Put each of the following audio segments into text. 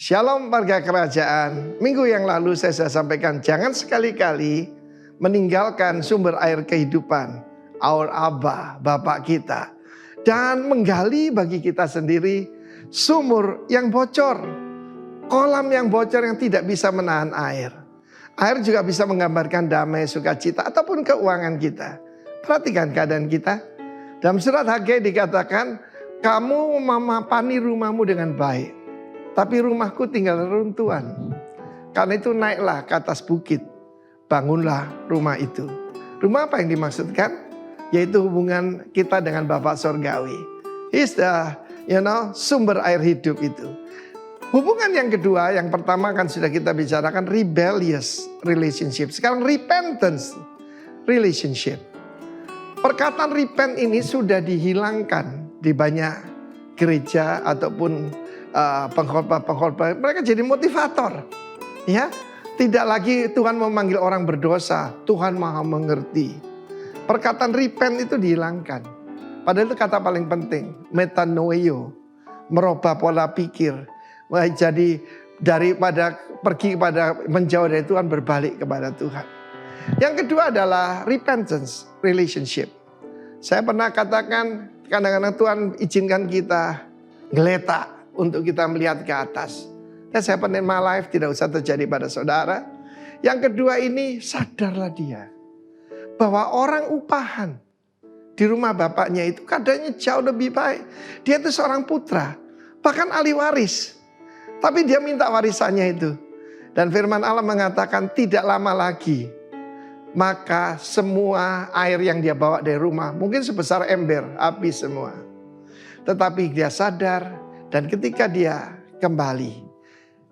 Shalom warga kerajaan. Minggu yang lalu saya sudah sampaikan, jangan sekali-kali meninggalkan sumber air kehidupan, our Abba, Bapak kita, dan menggali bagi kita sendiri sumur yang bocor, kolam yang bocor yang tidak bisa menahan air. Air juga bisa menggambarkan damai, sukacita, ataupun keuangan kita. Perhatikan keadaan kita. Dalam surat Hagai dikatakan, kamu memapani rumahmu dengan baik, tapi rumahku tinggal reruntuhan. Karena itu naiklah ke atas bukit, bangunlah rumah itu. Rumah apa yang dimaksudkan? Yaitu hubungan kita dengan Bapa Sorgawi. He's the sumber air hidup itu. Hubungan yang kedua, yang pertama kan sudah kita bicarakan, rebellious relationship. Sekarang repentance relationship. Perkataan repent ini sudah dihilangkan di banyak gereja ataupun pengkhotbah, mereka jadi motivator, ya. Tidak lagi Tuhan memanggil orang berdosa, Tuhan Maha mengerti. Perkataan repent itu dihilangkan. Padahal itu kata paling penting, metanoeo, merubah pola pikir. Jadi daripada pergi kepada menjauh dari Tuhan, berbalik kepada Tuhan. Yang kedua adalah repentance relationship. Saya pernah katakan, kadang-kadang Tuhan izinkan kita geletak untuk kita melihat ke atas. That's happened in my life, tidak usah terjadi pada saudara. Yang kedua ini, sadarlah dia bahwa orang upahan di rumah bapaknya itu keadaannya jauh lebih baik. Dia itu seorang putra, bahkan ahli waris. Tapi dia minta warisannya itu. Dan firman Allah mengatakan tidak lama lagi, maka semua air yang dia bawa dari rumah, mungkin sebesar ember, habis semua. Tetapi dia sadar. Dan ketika dia kembali,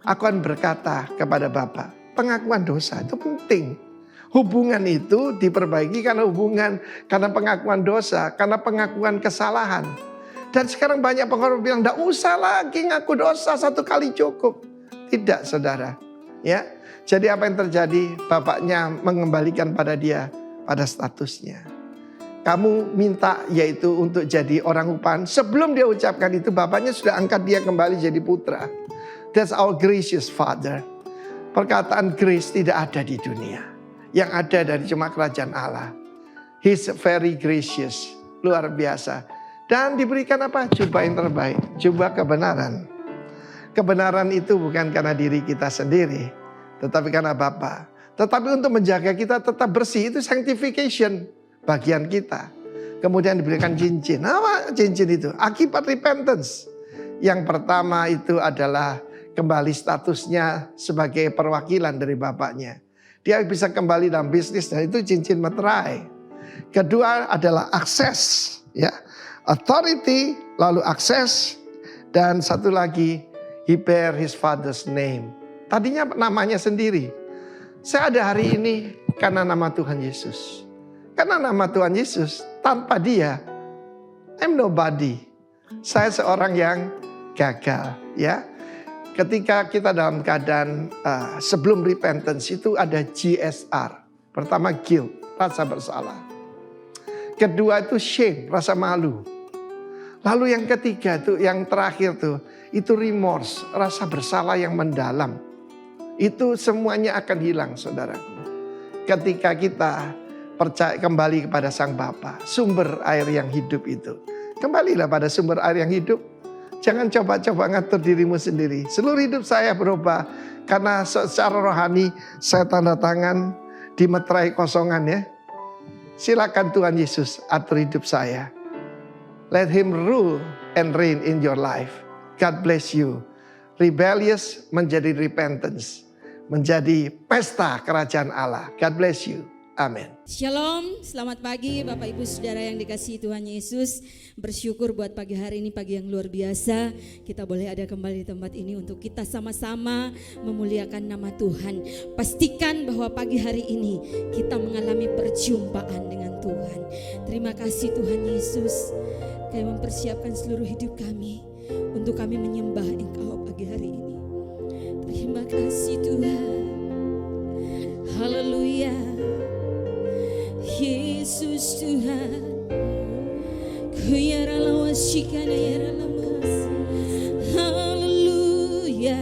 aku akan berkata kepada Bapa, pengakuan dosa itu penting. Hubungan itu diperbaiki karena pengakuan dosa, karena pengakuan kesalahan. Dan sekarang banyak pengkhotbah bilang, tidak usah lagi ngaku dosa, satu kali cukup. Tidak, saudara. Ya, jadi apa yang terjadi? Bapaknya mengembalikan pada dia, pada statusnya. Kamu minta yaitu untuk jadi orang upahan. Sebelum dia ucapkan itu, bapaknya sudah angkat dia kembali jadi putra. That's our gracious Father. Perkataan grace tidak ada di dunia. Yang ada dari cuma kerajaan Allah. He's very gracious. Luar biasa. Dan diberikan apa? Jubah yang terbaik. Jubah kebenaran. Kebenaran itu bukan karena diri kita sendiri, tetapi karena Bapa. Tetapi untuk menjaga kita tetap bersih, itu sanctification. Bagian kita. Kemudian diberikan cincin. Apa cincin itu? Akibat repentance. Yang pertama itu adalah kembali statusnya sebagai perwakilan dari bapaknya. Dia bisa kembali dalam bisnis dan itu cincin materai. Kedua adalah akses, ya. Authority, lalu akses, dan satu lagi, he bear his father's name. Tadinya namanya sendiri. Saya ada hari ini karena nama Tuhan Yesus. Karena nama Tuhan Yesus, tanpa dia, I'm nobody. Saya seorang yang gagal, ya. Ketika kita dalam keadaan sebelum repentance itu ada GSR. Pertama guilt, rasa bersalah. Kedua itu shame, rasa malu. Lalu yang ketiga tuh, yang terakhir tuh, itu remorse, rasa bersalah yang mendalam. Itu semuanya akan hilang, saudaraku. Ketika kita percaya kembali kepada Sang Bapa, sumber air yang hidup itu. Kembalilah pada sumber air yang hidup. Jangan coba-coba ngatur dirimu sendiri. Seluruh hidup saya berubah karena secara rohani saya tanda tangan di meterai kosongan, ya. Silakan Tuhan Yesus atur hidup saya. Let him rule and reign in your life. God bless you. Rebellious menjadi repentance, menjadi pesta kerajaan Allah. God bless you. Amin. Shalom, selamat pagi Bapak Ibu Saudara yang dikasihi Tuhan Yesus. Bersyukur buat pagi hari ini, pagi yang luar biasa. Kita boleh ada kembali di tempat ini untuk kita sama-sama memuliakan nama Tuhan. Pastikan bahwa pagi hari ini kita mengalami perjumpaan dengan Tuhan. Terima kasih Tuhan Yesus, Kau mempersiapkan seluruh hidup kami untuk kami menyembah Engkau pagi hari ini. Terima kasih Tuhan. Haleluya. Yesus Tuhan, ku yara lawas shikana yara lamas. Haleluya.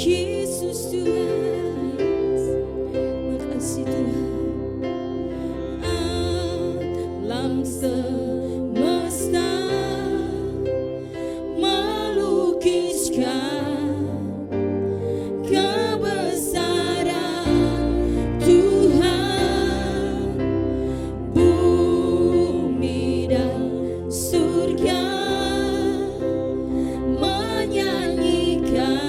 Yesus Tuhan, makasih Tuhan. Alam semesta melukiskan kebesaran Tuhan, bumi dan surga menyanyikan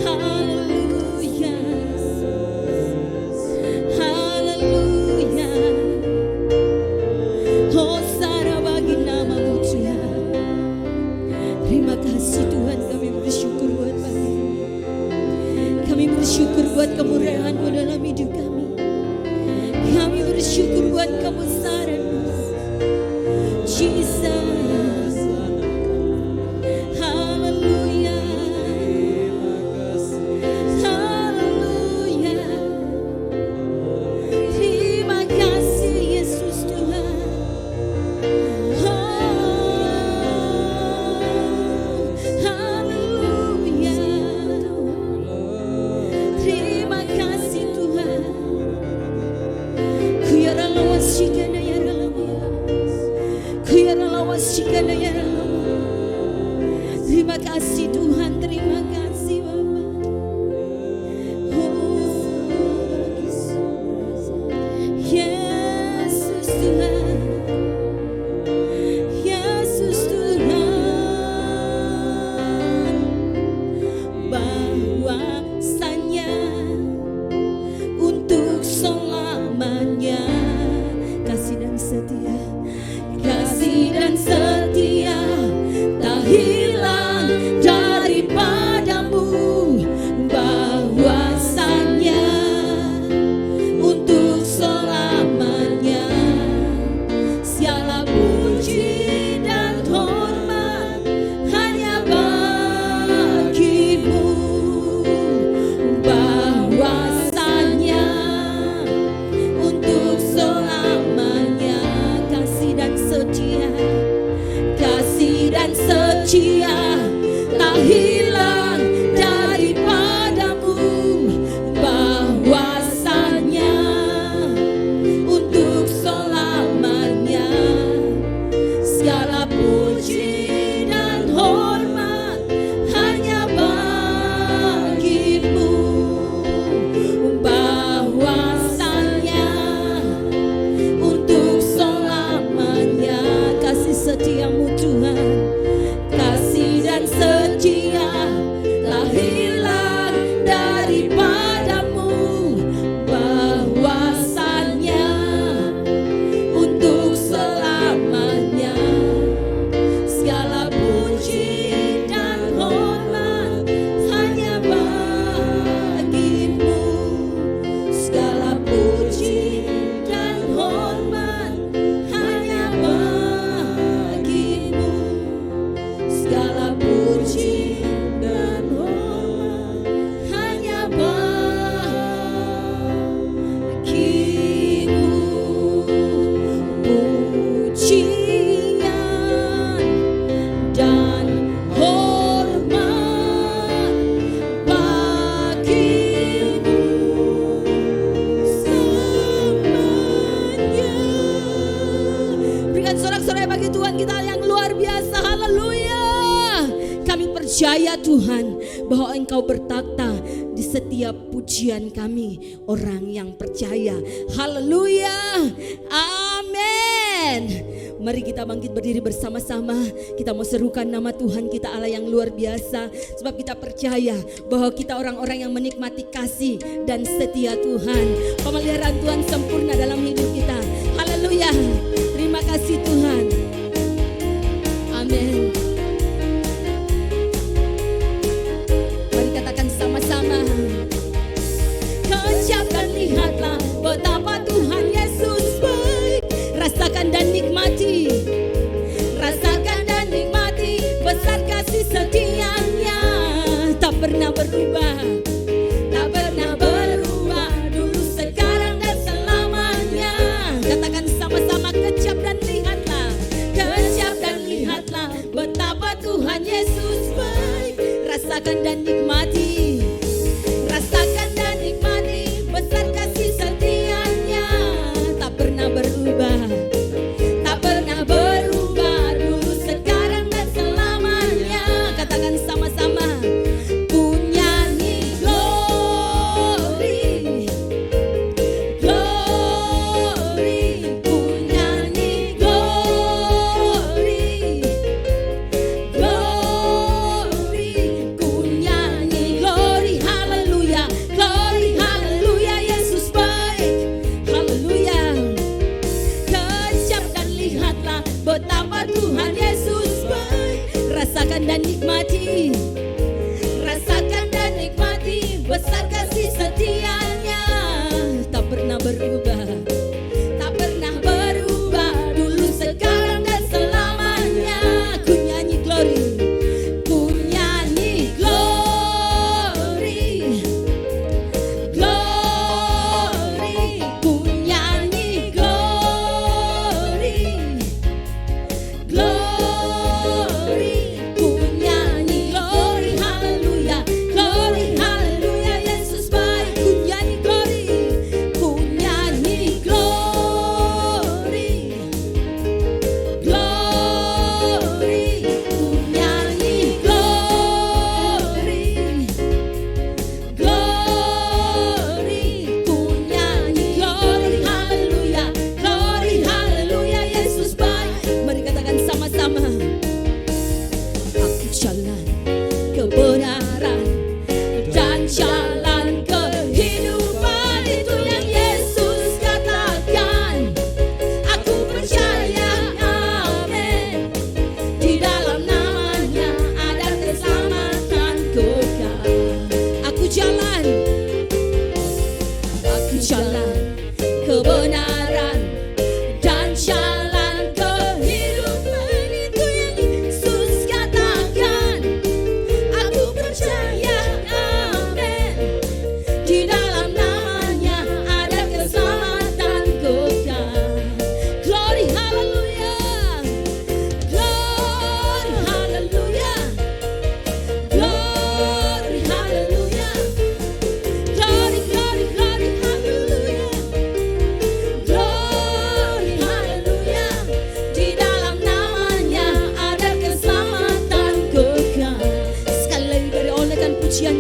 Haleluya. Haleluya. Hosana bagi nama-Mu Tuhan. Terima kasih Tuhan, kami bersyukur buat pagi ini. Kami bersyukur buat kemurahan-Mu dalam hidup kami. Kami bersyukur buat kebesaran-Mu, Jesus. Haleluya. Haleluya. Terima kasih Yesus Tuhan. Haleluya. Terima kasih Tuhan. Kuyara lawas shikana yara lamia. Kuyara lawas shikana yara lamia. Terima kasih Tuhan, terima kasih Bapa. Yesus Tuhan. Yesus Tuhan. Bahwasanya untuk selamanya kasih dan setia, kasih dan setia tak hilang daripadamu. Bahwasanya untuk selamanya segala puji dan hormat hanya bagimu. Bahwasanya untuk selamanya kasih dan setia, kasih dan setia tak hilang daripadamu. Bahwasanya untuk selamanya segala puji dan hormat hanya bagimu. Bahwasanya untuk selamanya kasih setiamu Tuhan, kasih dan setia tak hilang daripadamu. Bahwasanya untuk selamanya segala puji dan hormat hanya bagimu. Segala puji dan hormat hanya bagimu. Segala puji dan hormat hanya bagimu. Pujian dan hormat bagimu selamanya. Berikan sorak-sorai bagi Tuhan kita yang luar biasa. Haleluya. Kami percaya Tuhan bahwa Engkau bertakhta di setiap pujian kami, orang yang percaya. Haleluya. Amin. Mari kita bangkit berdiri bersama-sama. Kita mau serukan nama Tuhan kita Allah yang luar biasa. Sebab kita percaya bahwa kita orang-orang yang menikmati kasih dan setia Tuhan. Pemeliharaan Tuhan sempurna dalam hidup kita. Haleluya. Terima kasih Tuhan. Amin. Mari katakan sama-sama. Kejap dan lihatlah betapa Tuhan Yesus baik. Rasakan dan nikmati. Rasakan dan nikmati besar kasih setianya. Tak pernah berubah. Tak pernah berubah. Dulu, sekarang dan selamanya. Katakan sama-sama. Kejap dan lihatlah. Kejap dan lihatlah betapa Tuhan Yesus baik. Rasakan dan nikmati. Rasakan dan nikmati besar kasih setianya. Tak pernah berubah. Tak pernah berubah. Dulu, sekarang dan selamanya. Katakan sama-sama. Ku nyanyi glory, glory. Ku nyanyi glory, glory. Ku nyanyi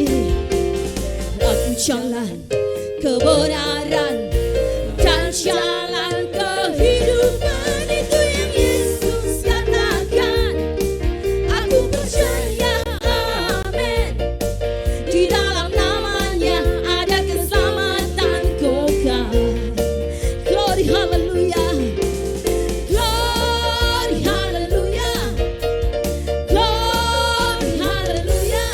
nyanyi. Aku jalan kebenaran dan jalan kehidupan, itu yang Yesus katakan. Aku percaya, amin. Di dalam namanya ada keselamatan kekal. Glory hallelujah. Glory hallelujah. Glory hallelujah.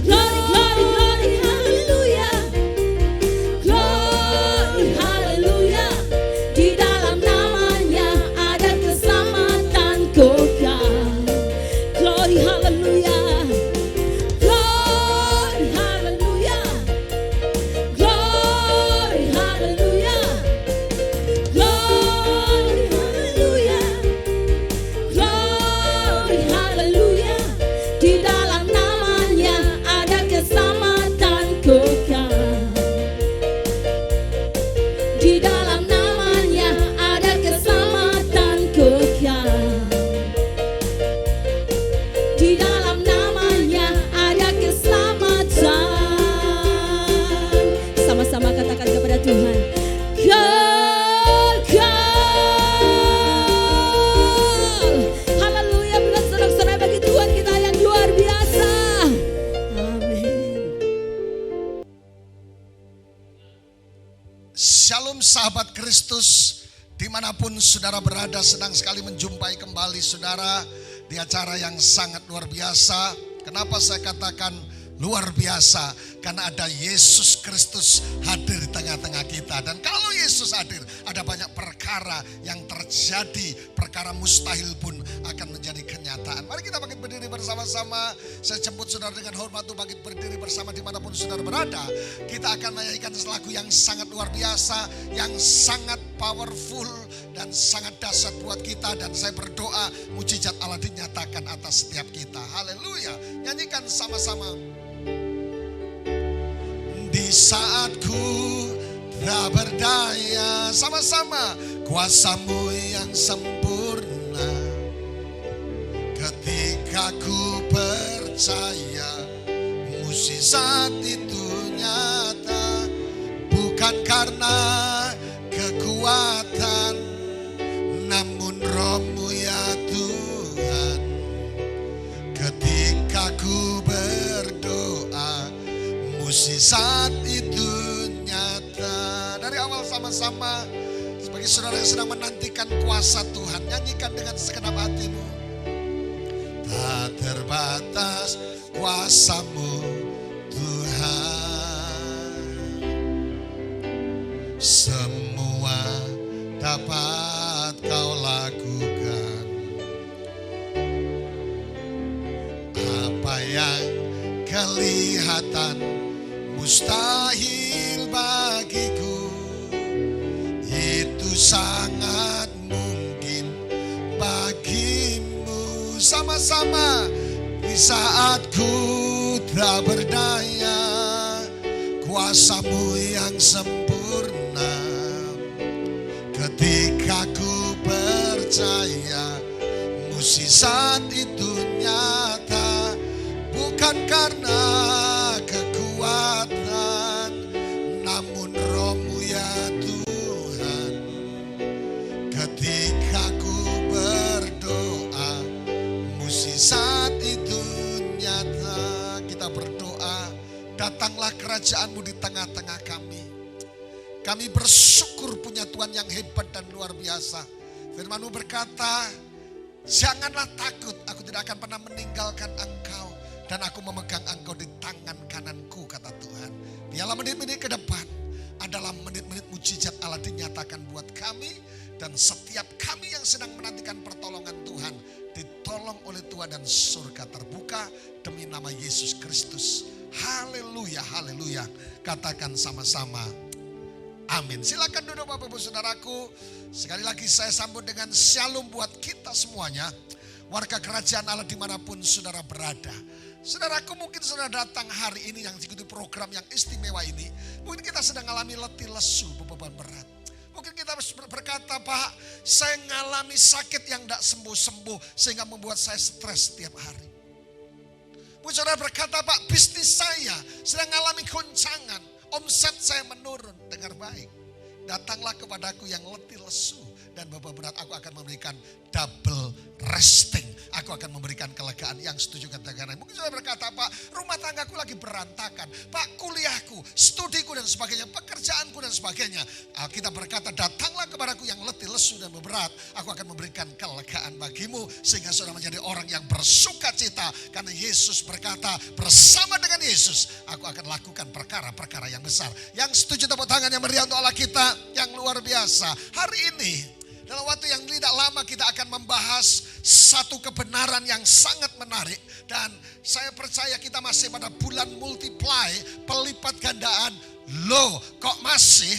Glory, glory, glory hallelujah. Glory hallelujah. Di dalam namanya ada keselamatan kekal. Glory hallelujah. Glory hallelujah. Glory hallelujah. Glory hallelujah. Glory hallelujah. Di dalam namanya ada keselamatan kekal. Di dalam namanya ada keselamatan kekal. Di dalam namanya ada keselamatan. Sama-sama katakan kepada Tuhan, kekal. Haleluya, bukan sorak-sorai bagi Tuhan kita yang luar biasa. Amin. Shalom sahabat Kristus, dimanapun saudara berada, senang sekali menjumpai kembali saudara di acara yang sangat luar biasa. Kenapa saya katakan luar biasa? Karena ada Yesus Kristus hadir di tengah-tengah kita. Dan kalau Yesus hadir, ada banyak perkara yang terjadi. Perkara mustahil pun akan menjadi kenyataan. Mari kita bangkit berdiri bersama-sama. Saya jemput saudara dengan hormat untuk bangkit berdiri bersama dimanapun saudara berada. Kita akan menyanyikan lagu yang sangat luar biasa, yang sangat powerful dan sangat dahsyat buat kita. Dan saya berdoa mujizat Allah dinyatakan atas setiap kita. Haleluya. Nyanyikan sama-sama. Di saat ku tak berdaya, sama-sama, kuasamu yang sempurna. Ketika ku percaya mukjizat itu nyata, bukan karena kekuatan, namun Roh-Mu ya Tuhan. Ketika ku berdoa, mukjizat itu nyata. Dari awal sama-sama, sebagai saudara yang sedang menantikan kuasa Tuhan, nyanyikan dengan segenap hatimu. Tak terbatas kuasa-Mu Tuhan, semua dapat Kau lakukan. Apa yang kelihatan mustahil bagiku, itu sangat mungkin bagimu. Sama-sama, di saat ku tak berdaya, kuasa-Mu yang sempurna. Ketika ku percaya mukjizat itu nyata, bukan karena kekuatan, namun Roh-Mu ya Tuhan. Ketika ku berdoa, mukjizat itu nyata. Kita berdoa, datanglah kerajaan-Mu di tengah-tengah kami. Kami bersyukur punya Tuhan yang hebat dan luar biasa. Firman-Mu berkata, janganlah takut, aku tidak akan pernah meninggalkan engkau. Dan aku memegang engkau di tangan kananku, kata Tuhan. Biarlah menit-menit ke depan adalah menit-menit mujizat Allah dinyatakan buat kami. Dan setiap kami yang sedang menantikan pertolongan Tuhan, ditolong oleh Tuhan dan surga terbuka demi nama Yesus Kristus. Haleluya, haleluya. Katakan sama-sama, amin. Silakan duduk Bapak Ibu Saudaraku. Sekali lagi saya sambut dengan shalom buat kita semuanya. Warga kerajaan Allah dimanapun saudara berada. Saudaraku, mungkin saudara datang hari ini yang ikuti program yang istimewa ini. Mungkin kita sedang mengalami letih lesu, beban berat. Mungkin kita berkata, Pak, saya mengalami sakit yang tidak sembuh-sembuh sehingga membuat saya stres setiap hari. Mungkin saudara berkata, Pak, bisnis saya sedang mengalami goncangan. Omset saya menurun. Dengar baik. Datanglah kepadaku yang letih lesu dan beban berat, aku akan memberikan double resting. Aku akan memberikan kelegaan. Yang setuju katakan. Mungkin saudara berkata, Pak, rumah tanggaku lagi berantakan. Pak, kuliahku, studiku dan sebagainya, pekerjaanku dan sebagainya. Kita berkata, datanglah kepadaku yang letih lesu dan berat. Aku akan memberikan kelegaan bagimu. Sehingga saudara menjadi orang yang bersuka cita. Karena Yesus berkata, bersama dengan Yesus, aku akan lakukan perkara-perkara yang besar. Yang setuju tepuk tangan yang meriah untuk Allah kita. Yang luar biasa. Hari ini dalam waktu yang tidak lama kita akan membahas satu kebenaran yang sangat menarik. Dan saya percaya kita masih pada bulan multiply, pelipat gandaan. Loh, kok masih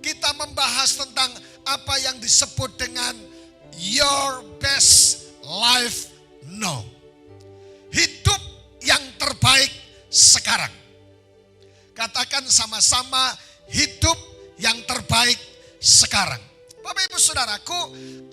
kita membahas tentang apa yang disebut dengan your best life now. Hidup yang terbaik sekarang. Katakan sama-sama, hidup yang terbaik sekarang. Bapak ibu saudaraku,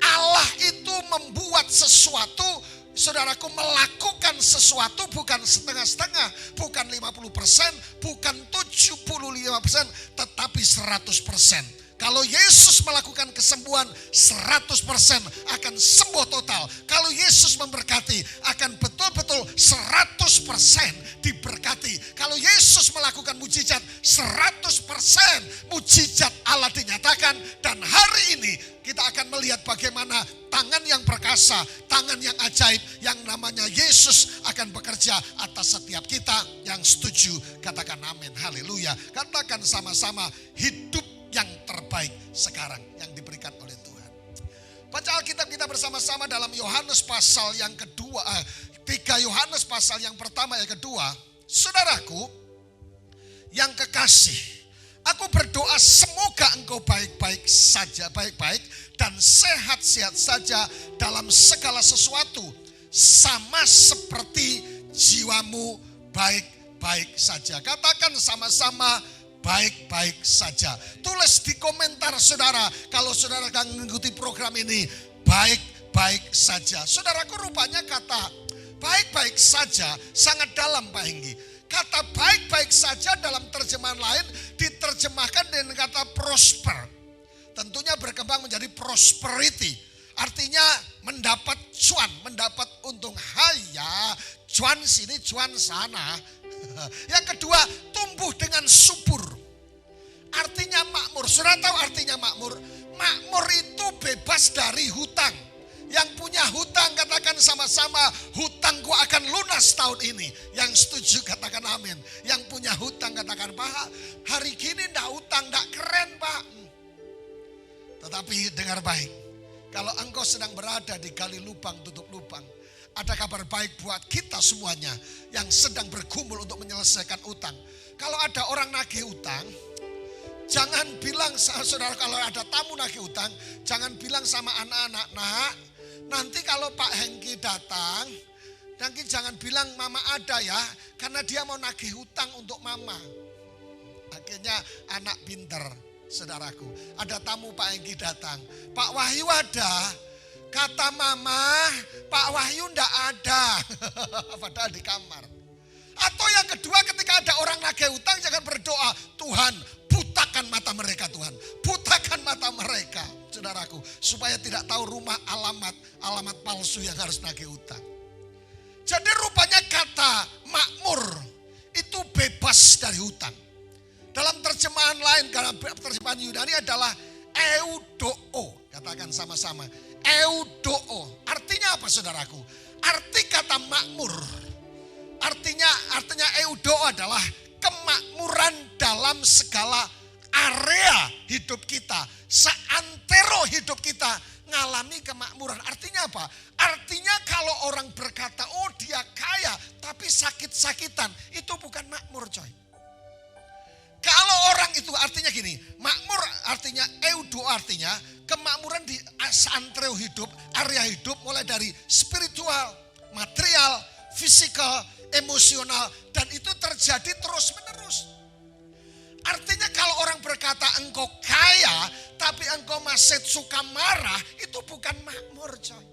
Allah itu membuat sesuatu, saudaraku, melakukan sesuatu bukan setengah-setengah, bukan 50%, bukan 75%, tetapi 100%. Kalau Yesus melakukan kesembuhan, 100% akan sembuh total. Kalau Yesus memberkati, akan betul-betul 100% diberkati. Kalau Yesus melakukan mujizat, 100% mujizat Allah dinyatakan. Dan hari ini kita akan melihat bagaimana tangan yang perkasa, tangan yang ajaib, yang namanya Yesus akan bekerja atas setiap kita. Yang setuju katakan amin, haleluya. Katakan sama-sama, hidup yang terbaik sekarang yang diberikan oleh Tuhan. Baca Alkitab kita bersama-sama dalam Yohanes pasal yang kedua, 3 Yohanes pasal yang pertama yang kedua. Saudaraku yang kekasih, aku berdoa semoga engkau baik-baik saja, baik-baik dan sehat-sehat saja dalam segala sesuatu, sama seperti jiwamu baik-baik saja. Katakan sama-sama, baik-baik saja. Tulis di komentar saudara, kalau saudara akan mengikuti program ini, baik-baik saja. Saudaraku, rupanya kata baik-baik saja sangat dalam, Pak Henggi. Kata baik-baik saja dalam terjemahan lain diterjemahkan dengan kata prosper. Tentunya berkembang menjadi prosperity. Artinya mendapat cuan, mendapat untung. Haya, cuan sini, cuan sana. Yang kedua, tumbuh dengan subur. Artinya makmur. Saudara tahu artinya makmur? Makmur itu bebas dari hutang. Yang punya hutang katakan sama-sama, hutangku akan lunas tahun ini. Yang setuju katakan amin. Yang punya hutang katakan, Pak, hari gini enggak hutang, enggak keren, Pak. Tetapi dengar baik, kalau engkau sedang berada di gali lubang tutup lubang, ada kabar baik buat kita semuanya yang sedang bergumul untuk menyelesaikan utang. Kalau ada orang nagih utang, jangan bilang, saudara, kalau ada tamu nagih utang, jangan bilang sama anak-anak, nak, nanti kalau Pak Hengki datang, nanti jangan bilang mama ada ya, karena dia mau nagih utang untuk mama. Akhirnya anak pinter, saudaraku. Ada tamu Pak Hengki datang, Pak Wahyu ada. Kata mama, Pak Wahyu ndak ada. Padahal di kamar. Atau yang kedua, ketika ada orang nagih utang, jangan berdoa, Tuhan butakan mata mereka, Tuhan. Butakan mata mereka, saudaraku. Supaya tidak tahu rumah, alamat palsu yang harus nagih utang. Jadi rupanya kata makmur itu bebas dari hutang. Dalam terjemahan lain, karena terjemahan Yunani adalah eudoo. Katakan sama-sama, eudoo. Artinya apa, saudaraku? Arti kata makmur, artinya eudoo adalah kemakmuran dalam segala area hidup kita. Seantero hidup kita ngalami kemakmuran. Artinya apa? Artinya kalau orang berkata, oh dia kaya tapi sakit-sakitan, itu bukan makmur, coy. Kalau orang itu artinya gini, makmur artinya eudo, artinya kemakmuran di seantero hidup, area hidup, mulai dari spiritual, material, fisikal, emosional, dan itu terjadi terus menerus. Artinya kalau orang berkata engkau kaya tapi engkau masih suka marah, itu bukan makmur, coy.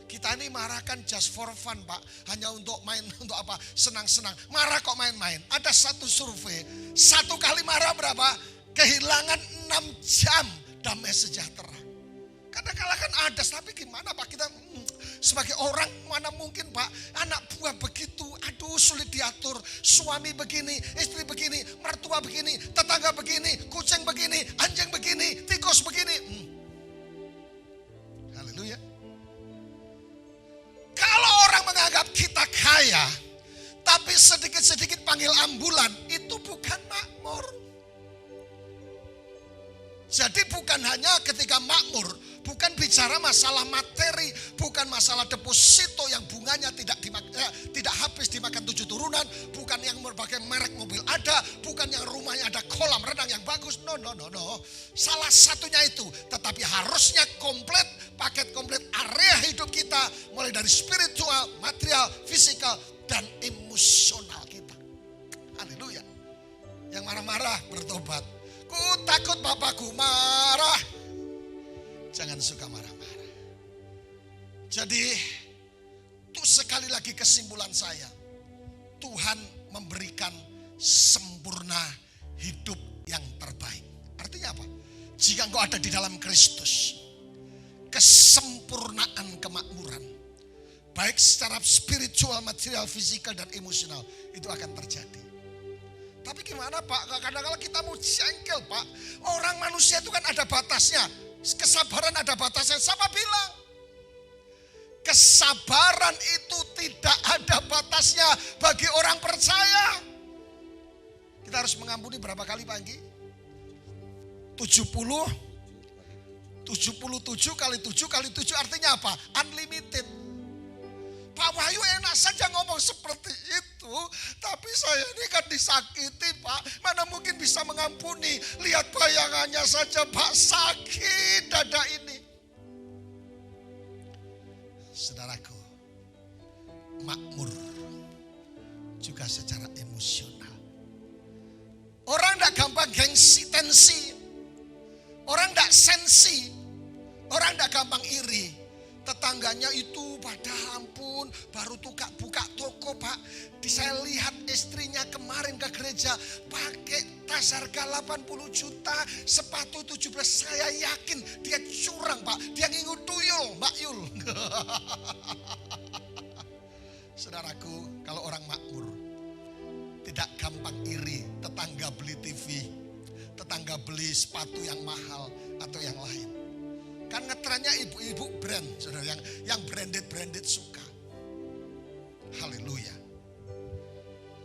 Kita ini marah kan just for fun, Pak. Hanya untuk main, untuk apa? Senang-senang. Marah kok main-main. Ada satu survei, satu kali marah berapa? Kehilangan 6 jam damai sejahtera. Kadang-kadang kan ada, tapi gimana Pak? Kita sebagai orang mana mungkin Pak, anak buah begitu, aduh sulit diatur. Suami begini, istri begini, mertua begini, tetangga begini, kucing begini, anjing begini, tikus begini. Haleluya. Kalau orang menganggap kita kaya, tapi sedikit-sedikit panggil ambulan, itu bukan makmur. Jadi bukan hanya ketika makmur, bukan bicara masalah materi, bukan masalah deposito yang bunganya tidak habis dimakan 7 turunan, bukan yang berbagai merek mobil ada, bukan yang rumahnya ada kolam renang yang bagus. No. Salah satunya itu, tetapi harusnya komplit, paket komplit area hidup kita, mulai dari spiritual, material, fisikal, dan emosional kita. Haleluya. Yang marah-marah bertobat. Ku takut bapakku marah. Jangan suka marah-marah. Jadi itu sekali lagi kesimpulan saya. Tuhan memberikan sempurna hidup yang terbaik. Artinya apa? Jika engkau ada di dalam Kristus, kesempurnaan kemakmuran, baik secara spiritual, material, fisikal, dan emosional, itu akan terjadi. Tapi gimana Pak? Kadang-kadang kita mau jengkel Pak. Orang manusia itu kan ada batasnya. Kesabaran ada batasnya. Sama bilang, kesabaran itu tidak ada batasnya bagi orang percaya. Kita harus mengampuni berapa kali Pak Anggi? 77 kali 7 artinya apa? Unlimited. Pak Wahyu enak saja ngomong seperti itu, tapi saya ini kan disakiti Pak. Mana mungkin bisa mengampuni? Lihat bayangannya saja Pak, sakit dada ini. Saudaraku, makmur juga secara emosional. Orang tidak gampang gengsi, tensi. Orang tidak sensi. Orang tidak gampang iri. Tetangganya itu pada ampun baru buka toko Pak. Saya lihat istrinya kemarin ke gereja pakai tas harga 80 juta, sepatu 17. Saya yakin dia curang Pak. Dia ngingu tuyul Mbak Yul. Saudaraku, kalau orang makmur tidak gampang iri. Tetangga beli TV, tetangga beli sepatu yang mahal atau yang lain. Kan ngetrennya ibu-ibu brand, saudara, yang branded suka. Haleluya.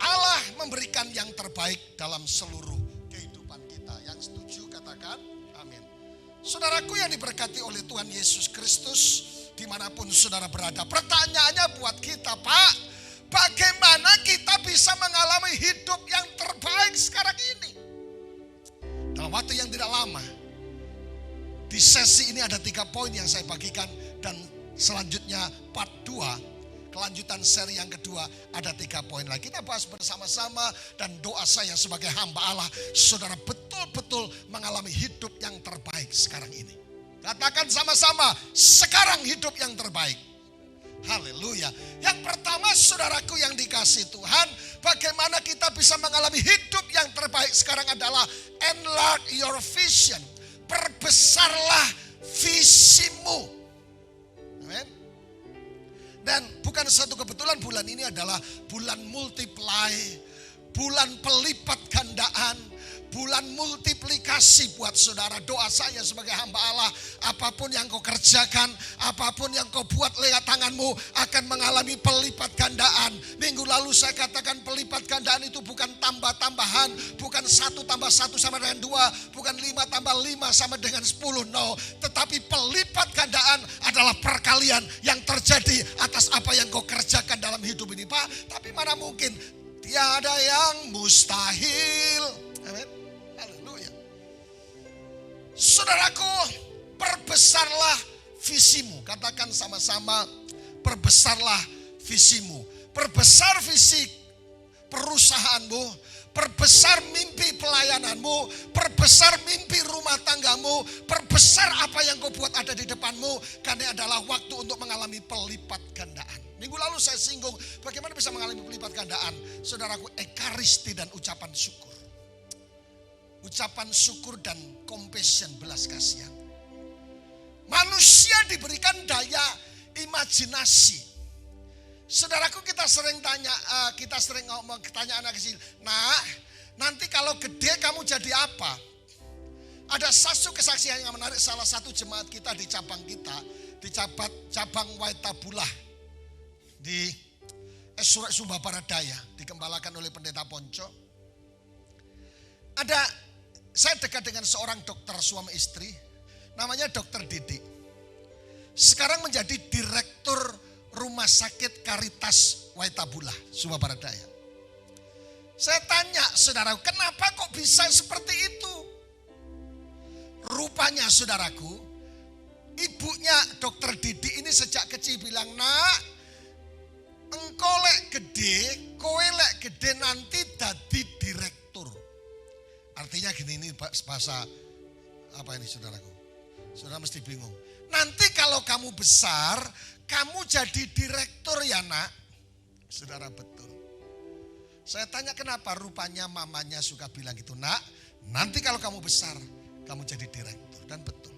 Allah memberikan yang terbaik dalam seluruh kehidupan kita. Yang setuju katakan amin. Saudaraku yang diberkati oleh Tuhan Yesus Kristus, dimanapun saudara berada. Pertanyaannya buat kita Pak, bagaimana kita bisa mengalami hidup yang terbaik sekarang ini? Dalam waktu yang tidak lama, di sesi ini ada 3 poin yang saya bagikan, dan selanjutnya part 2, kelanjutan seri yang kedua, ada 3 poin lagi. Kita bahas bersama-sama, dan doa saya sebagai hamba Allah, saudara betul-betul mengalami hidup yang terbaik sekarang ini. Katakan sama-sama, sekarang hidup yang terbaik. Haleluya. Yang pertama saudaraku yang dikasihi Tuhan, bagaimana kita bisa mengalami hidup yang terbaik sekarang adalah enlarge your vision. Perbesarlah visimu. Amin. Dan bukan satu kebetulan bulan ini adalah bulan multiply, bulan pelipat gandaan, bulan multiplikasi buat saudara. Doa saya sebagai hamba Allah, apapun yang kau kerjakan, apapun yang kau buat lewat tanganmu akan mengalami pelipat gandaan. Minggu lalu saya katakan pelipat gandaan itu bukan tambah-tambahan, bukan 1 tambah 1 sama dengan 2, bukan 5 tambah 5 sama dengan 10, no. Tetapi pelipat gandaan adalah perkalian yang terjadi atas apa yang kau kerjakan dalam hidup ini Pak. Tapi mana mungkin, tiada yang mustahil. Amin. Haleluya. Saudaraku, perbesarlah visimu. Katakan sama-sama, perbesarlah visimu. Perbesar visi perusahaanmu, perbesar mimpi pelayananmu, perbesar mimpi rumah tanggamu, perbesar apa yang kau buat ada di depanmu, karena adalah waktu untuk mengalami pelipat gandaan. Minggu lalu saya singgung bagaimana bisa mengalami pelipat gandaan. Saudaraku, ekaristi dan ucapan syukur. Ucapan syukur dan compassion, belas kasihan. Manusia diberikan daya imajinasi. Saudaraku, kita sering ngomong, tanya anak kecil, "Nak, nanti kalau gede kamu jadi apa?" Ada satu kesaksian yang menarik, salah satu jemaat kita di cabang cabang Waitabulah di Sumba Barat Daya, digembalakan oleh pendeta Ponco. Saya dekat dengan seorang dokter suami istri, namanya Dokter Didi. Sekarang menjadi direktur Rumah Sakit Karitas Waitabulah, Sumba Barat Daya. Saya tanya, saudaraku, kenapa kok bisa seperti itu? Rupanya, saudaraku, ibunya Dokter Didi ini sejak kecil bilang, "Nak, engkau lek gede, kowe lek gede nanti dadi direktur." Artinya gini, ini bahasa apa ini, saudaraku? Saudara mesti bingung. Nanti kalau kamu besar, kamu jadi direktur ya, Nak. Saudara, betul. Saya tanya kenapa, rupanya mamanya suka bilang gitu, "Nak, nanti kalau kamu besar, kamu jadi direktur." Dan betul.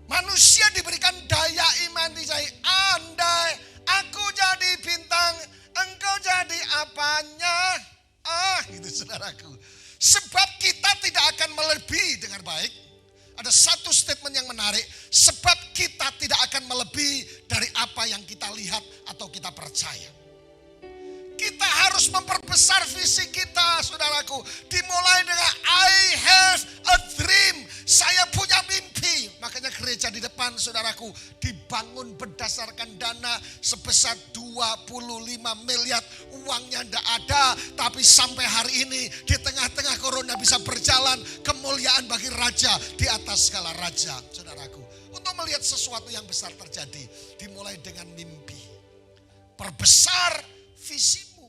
Manusia diberikan daya imajinasi. Andai aku jadi bintang, engkau jadi apanya? Gitu, saudaraku. Sebab kita tidak akan melebihi dengan baik. Ada satu statement yang menarik, sebab kita tidak akan melebihi dari apa yang kita lihat atau kita percaya. Kita harus memperbesar visi kita, saudaraku. Dimulai dengan I have a dream. Saya punya mimpi. Makanya gereja di depan, saudaraku, dibangun berdasarkan dana sebesar 25 miliar. Uangnya tidak ada, tapi sampai hari ini di tengah-tengah corona bisa berjalan. Kemuliaan bagi raja di atas segala raja, saudaraku. Untuk melihat sesuatu yang besar terjadi, dimulai dengan mimpi. Perbesar visimu.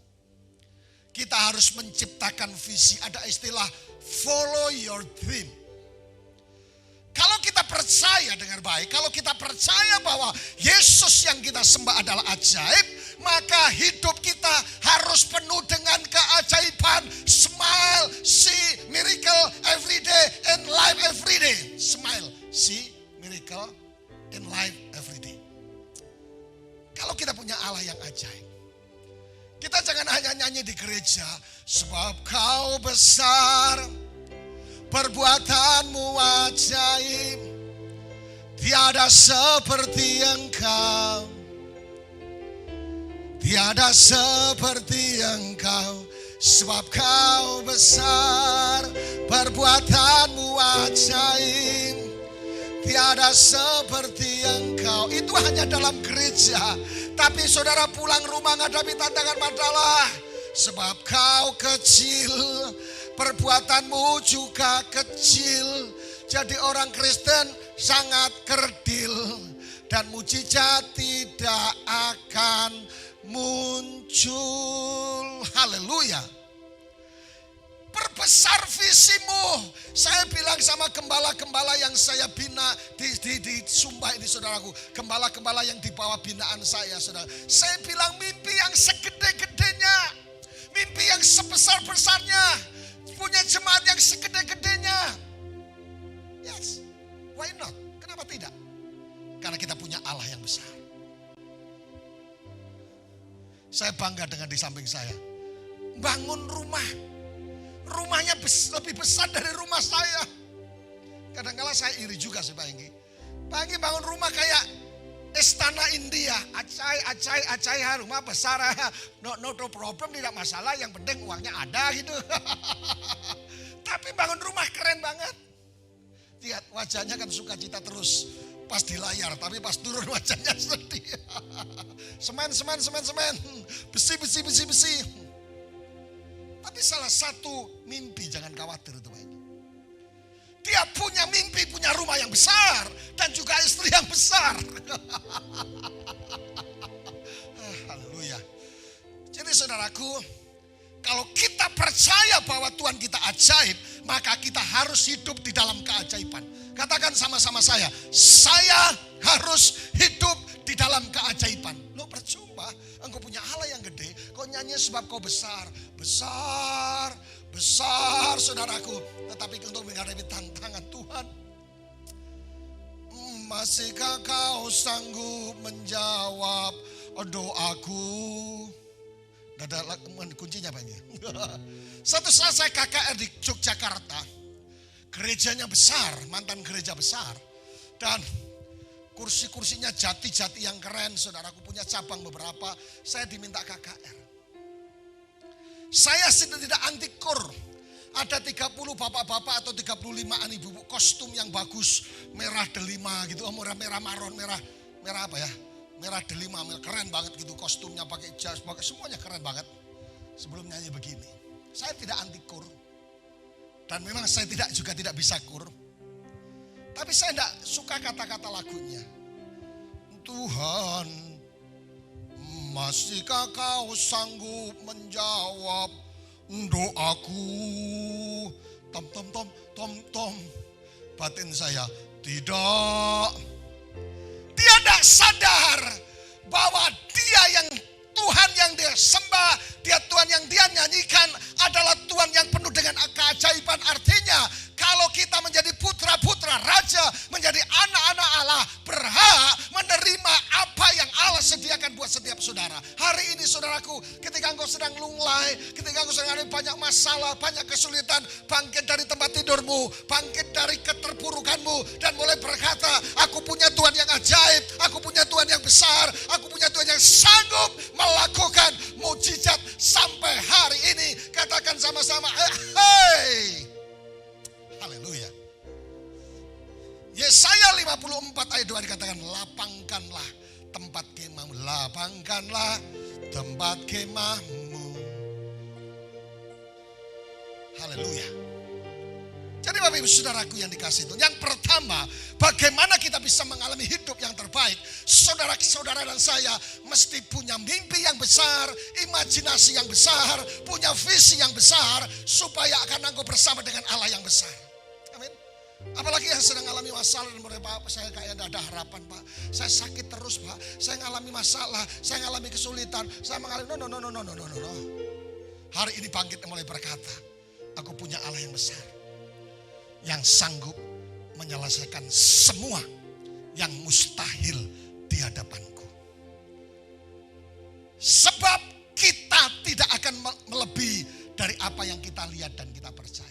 Kita harus menciptakan visi. Ada istilah follow your dream. Kalau kita percaya dengan baik, kalau kita percaya bahwa Yesus yang kita sembah adalah ajaib, maka hidup kita harus penuh dengan keajaiban. Smile, see miracle every day, in life every day. Smile, see miracle in life every day. Kalau kita punya Allah yang ajaib, kita jangan hanya nyanyi di gereja, sebab kau besar, perbuatanmu ajaib, tiada seperti engkau, tiada seperti engkau, sebab kau besar, perbuatanmu ajaib, tiada seperti engkau. Itu hanya dalam gereja. Tapi saudara pulang rumah menghadapi tantangan masalah. Sebab kau kecil, perbuatanmu juga kecil. Jadi orang Kristen sangat kerdil. Dan mujizat tidak akan muncul. Haleluya. Perbesar visimu. Saya bilang sama gembala-gembala yang saya bina di Sumba ini, saudaraku. Gembala-gembala yang di bawah binaan saya, saudara. Saya bilang mimpi yang segede-gedenya. Mimpi yang sebesar-besarnya. Punya jemaat yang segede-gedenya. Yes, why not? Kenapa tidak? Karena kita punya Allah yang besar. Saya bangga dengan di samping saya. Bangun rumah. Rumahnya lebih besar dari rumah saya. Kadang-kadang saya iri juga sih Pak Enggi. Pak Enggi bangun rumah kayak istana India. Acai, rumah besar. No problem, tidak masalah. Yang penting uangnya ada gitu. Tapi bangun rumah keren banget. Lihat wajahnya kan sukacita terus. Pas di layar, tapi pas turun wajahnya sedih. Semen. Besi. Tapi salah satu mimpi, jangan khawatir itu Pak. Dia punya mimpi, punya rumah yang besar. Dan juga istri yang besar. Haleluya. Jadi saudaraku, Kalau kita percaya bahwa Tuhan kita ajaib, maka kita harus hidup di dalam keajaiban. Katakan sama-sama saya harus hidup di dalam keajaiban. Lo percuma, engkau punya Allah yang gede, kau nyanyi sebab kau besar, besar, besar saudaraku. Tetapi untuk menghadapi tantangan Tuhan, masihkah kau sanggup menjawab doaku? Ada kuncinya apa ini? Satu saat saya KKR di Yogyakarta, gerejanya besar, mantan gereja besar, dan kursi-kursinya jati-jati yang keren, saudaraku, punya cabang beberapa. Saya diminta KKR. Saya tidak anti kur. Ada 30 bapak-bapak atau 35an ibu-ibu kostum yang bagus, merah delima gitu, merah maron, merah apa ya? Merah delima, keren banget gitu kostumnya, pakai jas, pakai semuanya keren banget. Sebelum nyanyi begini, saya tidak anti kur. Dan memang saya juga tidak bisa kur. Tapi saya tidak suka kata-kata lagunya. Tuhan, masihkah kau sanggup menjawab doaku? Tom tom tom tom tom. Batin saya tidak. Dia tidak sadar bahwa dia yang Tuhan yang dia sembah, dia Tuhan yang dia nyanyikan adalah Tuhan yang penuh dengan keajaiban. Artinya kalau kita menjadi putra-putra raja, menjadi anak-anak Allah, berhak menerima apa yang Allah sediakan buat setiap saudara. Hari ini saudaraku, ketika engkau sedang lunglai, ketika engkau sedang ada banyak masalah, banyak kesulitan, bangkit dari tempat tidurmu, bangkit dari keterpurukanmu, dan mulai berkata, aku punya Tuhan yang ajaib, aku punya Tuhan yang besar, aku punya Tuhan yang sanggup melakukan mujizat sampai hari ini. Katakan sama-sama, hey! Haleluya. Yesaya 54 ayat 2 dikatakan, lapangkanlah tempat kemahmu, lapangkanlah tempat kemahmu. Haleluya. Jadi Bapak Ibu Saudaraku yang dikasih Tuhan, yang pertama, bagaimana kita bisa mengalami hidup yang terbaik? Saudara-saudara dan saya mesti punya mimpi yang besar, imajinasi yang besar, punya visi yang besar, supaya akan engkau bersama dengan Allah yang besar. Amin. Apalagi yang sedang mengalami masalah dan mereka, Pak, saya kayak tidak ada harapan, Pak. Saya sakit terus, Pak. Saya mengalami masalah, saya mengalami kesulitan, saya mengalami no. Hari ini bangkit mulai berkata, aku punya Allah yang besar, yang sanggup menyelesaikan semua yang mustahil di hadapanku. Sebab kita tidak akan melebihi dari apa yang kita lihat dan kita percaya.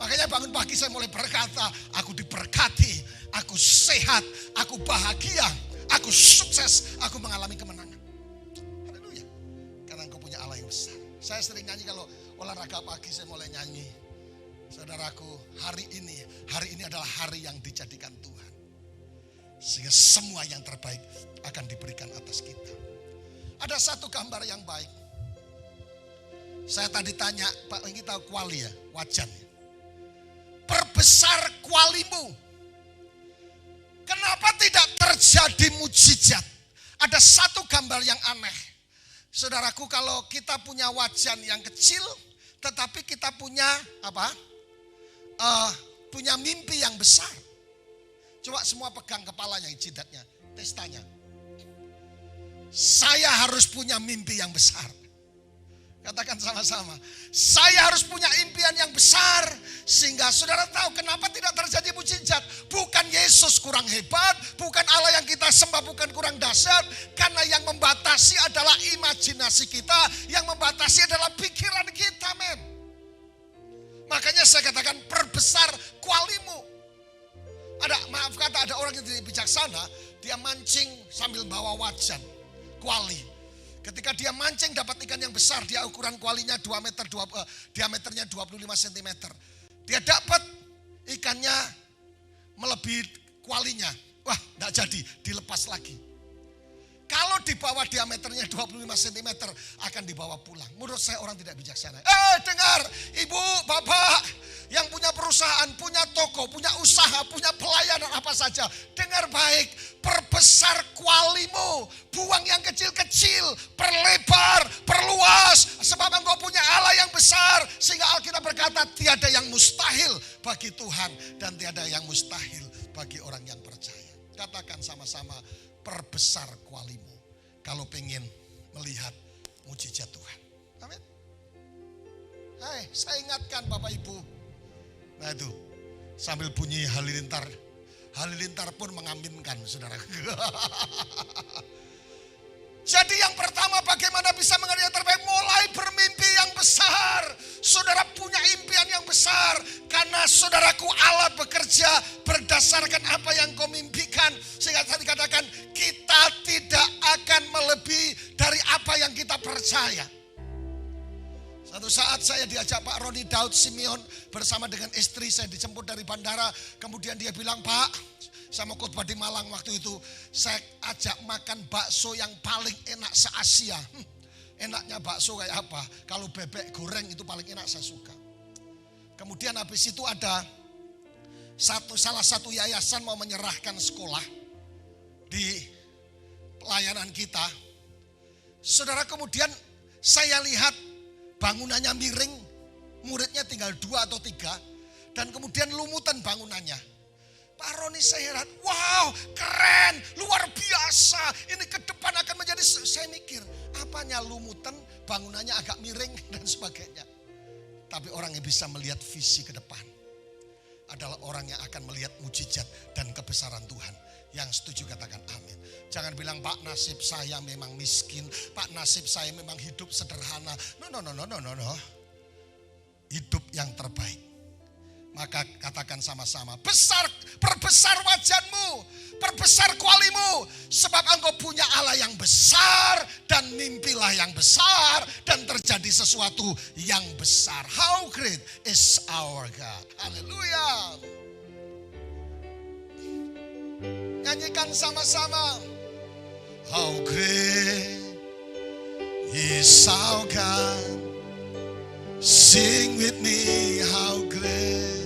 Makanya bangun pagi saya mulai berkata, aku diberkati, aku sehat, aku bahagia, aku sukses, aku mengalami kemenangan. Haleluya. Karena engkau punya Allah yang besar. Saya sering nyanyi kalau olahraga pagi, saya mulai nyanyi. Saudaraku, hari ini adalah hari yang dijadikan Tuhan. Sehingga semua yang terbaik akan diberikan atas kita. Ada satu gambar yang baik. Saya tadi tanya, Pak, ini tahu kuali ya, wajan. Perbesar kualimu. Kenapa tidak terjadi mujizat? Ada satu gambar yang aneh. Saudaraku, kalau kita punya wajan yang kecil, tetapi kita punya apa? Punya mimpi yang besar. Coba semua pegang kepalanya, jidatnya, testanya. Saya harus punya mimpi yang besar. Katakan sama-sama. Saya harus punya impian yang besar. Sehingga saudara tahu kenapa tidak terjadi mujizat. Bukan Yesus kurang hebat. Bukan Allah yang kita sembah bukan kurang dahsyat. Karena yang membatasi adalah imajinasi kita. Yang membatasi adalah pikiran kita, men. Makanya saya katakan perbesar kualimu. Ada orang yang tidak bijaksana, dia mancing sambil bawa wajan, kuali. Ketika dia mancing dapat ikan yang besar, dia ukuran kualinya 2 meter, diameternya 25 cm. Dia dapat ikannya melebihi kualinya. Wah, tidak jadi, dilepas lagi. Kalau di bawah diameternya 25 cm akan dibawa pulang. Menurut saya orang tidak bijaksana. Dengar, ibu, bapak yang punya perusahaan, punya toko, punya usaha, punya pelayanan apa saja. Dengar baik, perbesar kualimu. Buang yang kecil-kecil, perlebar, perluas. Sebab engkau punya besar. Sehingga Alkitab berkata tiada yang mustahil bagi Tuhan dan tiada yang mustahil bagi orang yang percaya. Katakan sama-sama, perbesar kualimu kalau pengen melihat mujizat Tuhan. Amin. Hai, saya ingatkan Bapak Ibu. Nah itu, sambil bunyi halilintar. Halilintar pun mengaminkan, saudara. Jadi yang pertama, bagaimana bisa mengerti yang terbaik? Mulai bermimpi yang besar. Saudara punya impian yang besar. Karena saudaraku, Allah bekerja berdasarkan apa yang kau mimpikan. Sehingga tadi katakan, kita tidak akan melebihi dari apa yang kita percaya. Satu saat saya diajak Pak Roni Daud Simeon bersama dengan istri, saya dijemput dari bandara. Kemudian dia bilang, Pak, saya mau khotbah di Malang waktu itu. Saya ajak makan bakso yang paling enak se-Asia. Enaknya bakso kayak apa? Kalau bebek goreng itu paling enak, saya suka. Kemudian habis itu ada salah satu yayasan mau menyerahkan sekolah di pelayanan kita. Saudara, kemudian saya lihat bangunannya miring, muridnya tinggal 2 atau 3, dan kemudian lumutan bangunannya. Pak Roni, saya heran, wow keren, luar biasa, ini ke depan akan menjadi, saya mikir, apanya lumutan, bangunannya agak miring dan sebagainya. Tapi orang yang bisa melihat visi ke depan adalah orang yang akan melihat mujizat dan kebesaran Tuhan. Yang setuju katakan amin. Jangan bilang, Pak, nasib saya memang miskin, Pak, nasib saya memang hidup sederhana. No. Hidup yang terbaik. Maka katakan sama-sama, perbesar wajanmu, perbesar kualimu. Sebab engkau punya Allah yang besar dan mimpilah yang besar dan terjadi sesuatu yang besar. How great is our God. Haleluya. Nyanyikan sama-sama. How great is our God. Sing with me, how great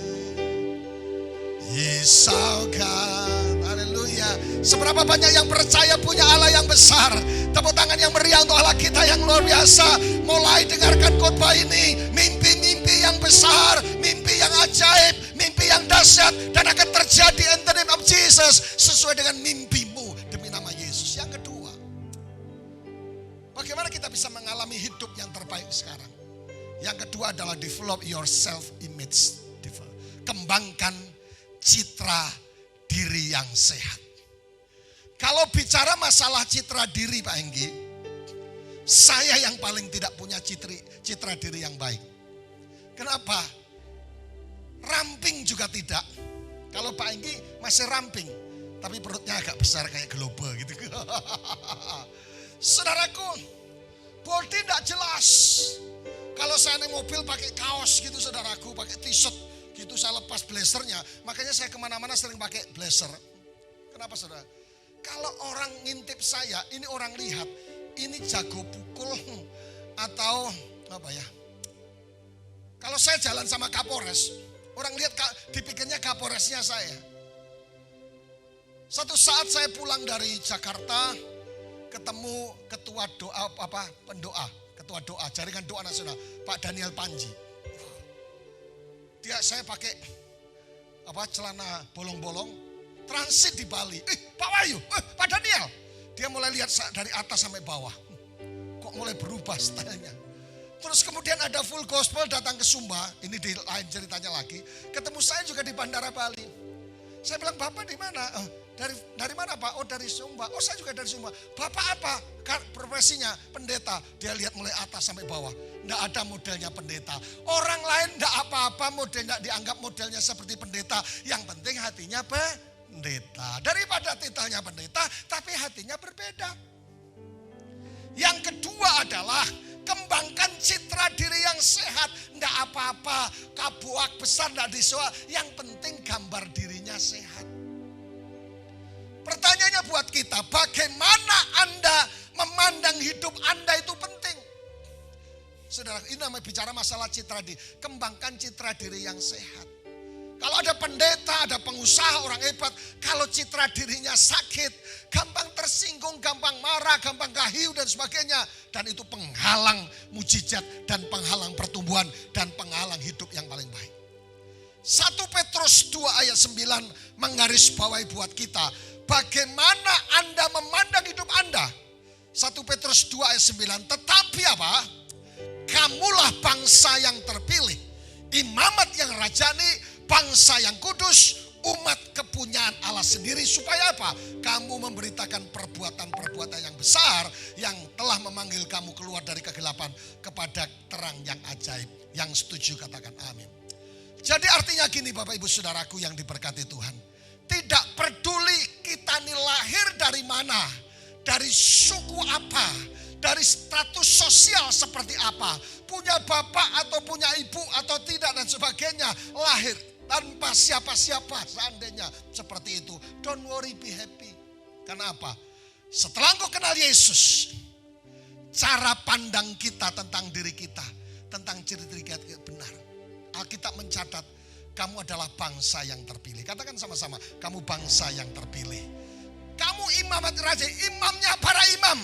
is our God. Haleluya. Seberapa banyak yang percaya punya Allah yang besar? Tepuk tangan yang meriah untuk Allah kita yang luar biasa. Mulai dengarkan khotbah ini. Mimpi-mimpi yang besar, mimpi yang ajaib, mimpi yang dahsyat, dan akan terjadi in the name of Jesus, sesuai dengan mimpimu demi nama Yesus. Yang kedua, bagaimana kita bisa mengalami hidup yang terbaik sekarang? Yang kedua adalah develop your self image. Kembangkan citra diri yang sehat. Kalau bicara masalah citra diri Pak Enggi, saya yang paling tidak punya citra diri yang baik. Kenapa? Ramping juga tidak. Kalau Pak Enggi masih ramping, tapi perutnya agak besar kayak global gitu. Saudaraku, body tidak jelas. Kalau saya naik mobil pakai kaos gitu saudaraku, pakai t-shirt gitu, saya lepas blazernya. Makanya saya kemana-mana sering pakai blazer. Kenapa saudara? Kalau orang ngintip saya, ini orang lihat, ini jago pukul atau apa ya. Kalau saya jalan sama Kapolres, orang lihat dipikirnya Kapolresnya saya. Satu saat saya pulang dari Jakarta, ketemu ketua ketua doa, jaringan doa nasional, Pak Daniel Panji. Saya pakai celana bolong-bolong, transit di Bali. Pak Wahyu, Pak Daniel. Dia mulai lihat dari atas sampai bawah. Kok mulai berubah stylenya. Terus kemudian ada full gospel datang ke Sumba, ini di lain ceritanya lagi. Ketemu saya juga di Bandara Bali. Saya bilang, Bapak di mana? Dari mana Pak? Oh dari Sumba. Oh saya juga dari Sumba. Bapak apa? Profesinya pendeta. Dia lihat mulai atas sampai bawah. Tidak ada modelnya pendeta. Orang lain tidak apa-apa modelnya, dianggap modelnya seperti pendeta. Yang penting hatinya pendeta. Daripada titelnya pendeta, tapi hatinya berbeda. Yang kedua adalah kembangkan citra diri yang sehat. Tidak apa-apa, kabuak besar tidak disoal. Yang penting gambar dirinya sehat. Pertanyaannya buat kita, bagaimana Anda memandang hidup Anda itu penting. Saudara, ini namanya bicara masalah citra diri. Kembangkan citra diri yang sehat. Kalau ada pendeta, ada pengusaha, orang hebat, kalau citra dirinya sakit, gampang tersinggung, gampang marah, gampang gahiu dan sebagainya. Dan itu penghalang mujizat dan penghalang pertumbuhan dan penghalang hidup yang paling baik. 1 Petrus 2 ayat 9 menggarisbawahi buat kita. Bagaimana Anda memandang hidup Anda? 1 Petrus 2 ayat 9. Tetapi apa? Kamulah bangsa yang terpilih. Imamat yang rajani, bangsa yang kudus, umat kepunyaan Allah sendiri. Supaya apa? Kamu memberitakan perbuatan-perbuatan yang besar yang telah memanggil kamu keluar dari kegelapan kepada terang yang ajaib. Yang setuju katakan amin. Jadi artinya gini Bapak Ibu Saudaraku yang diberkati Tuhan. Tidak peduli kita ini lahir dari mana, dari suku apa, dari status sosial seperti apa, punya bapak atau punya ibu atau tidak dan sebagainya, lahir tanpa siapa-siapa seandainya seperti itu. Don't worry, be happy. Karena apa? Setelah engkau kenal Yesus, cara pandang kita tentang diri kita, tentang ciri-ciri kita benar. Alkitab mencatat, kamu adalah bangsa yang terpilih. Katakan sama-sama, kamu bangsa yang terpilih. Kamu imamat raja, imamnya para imam.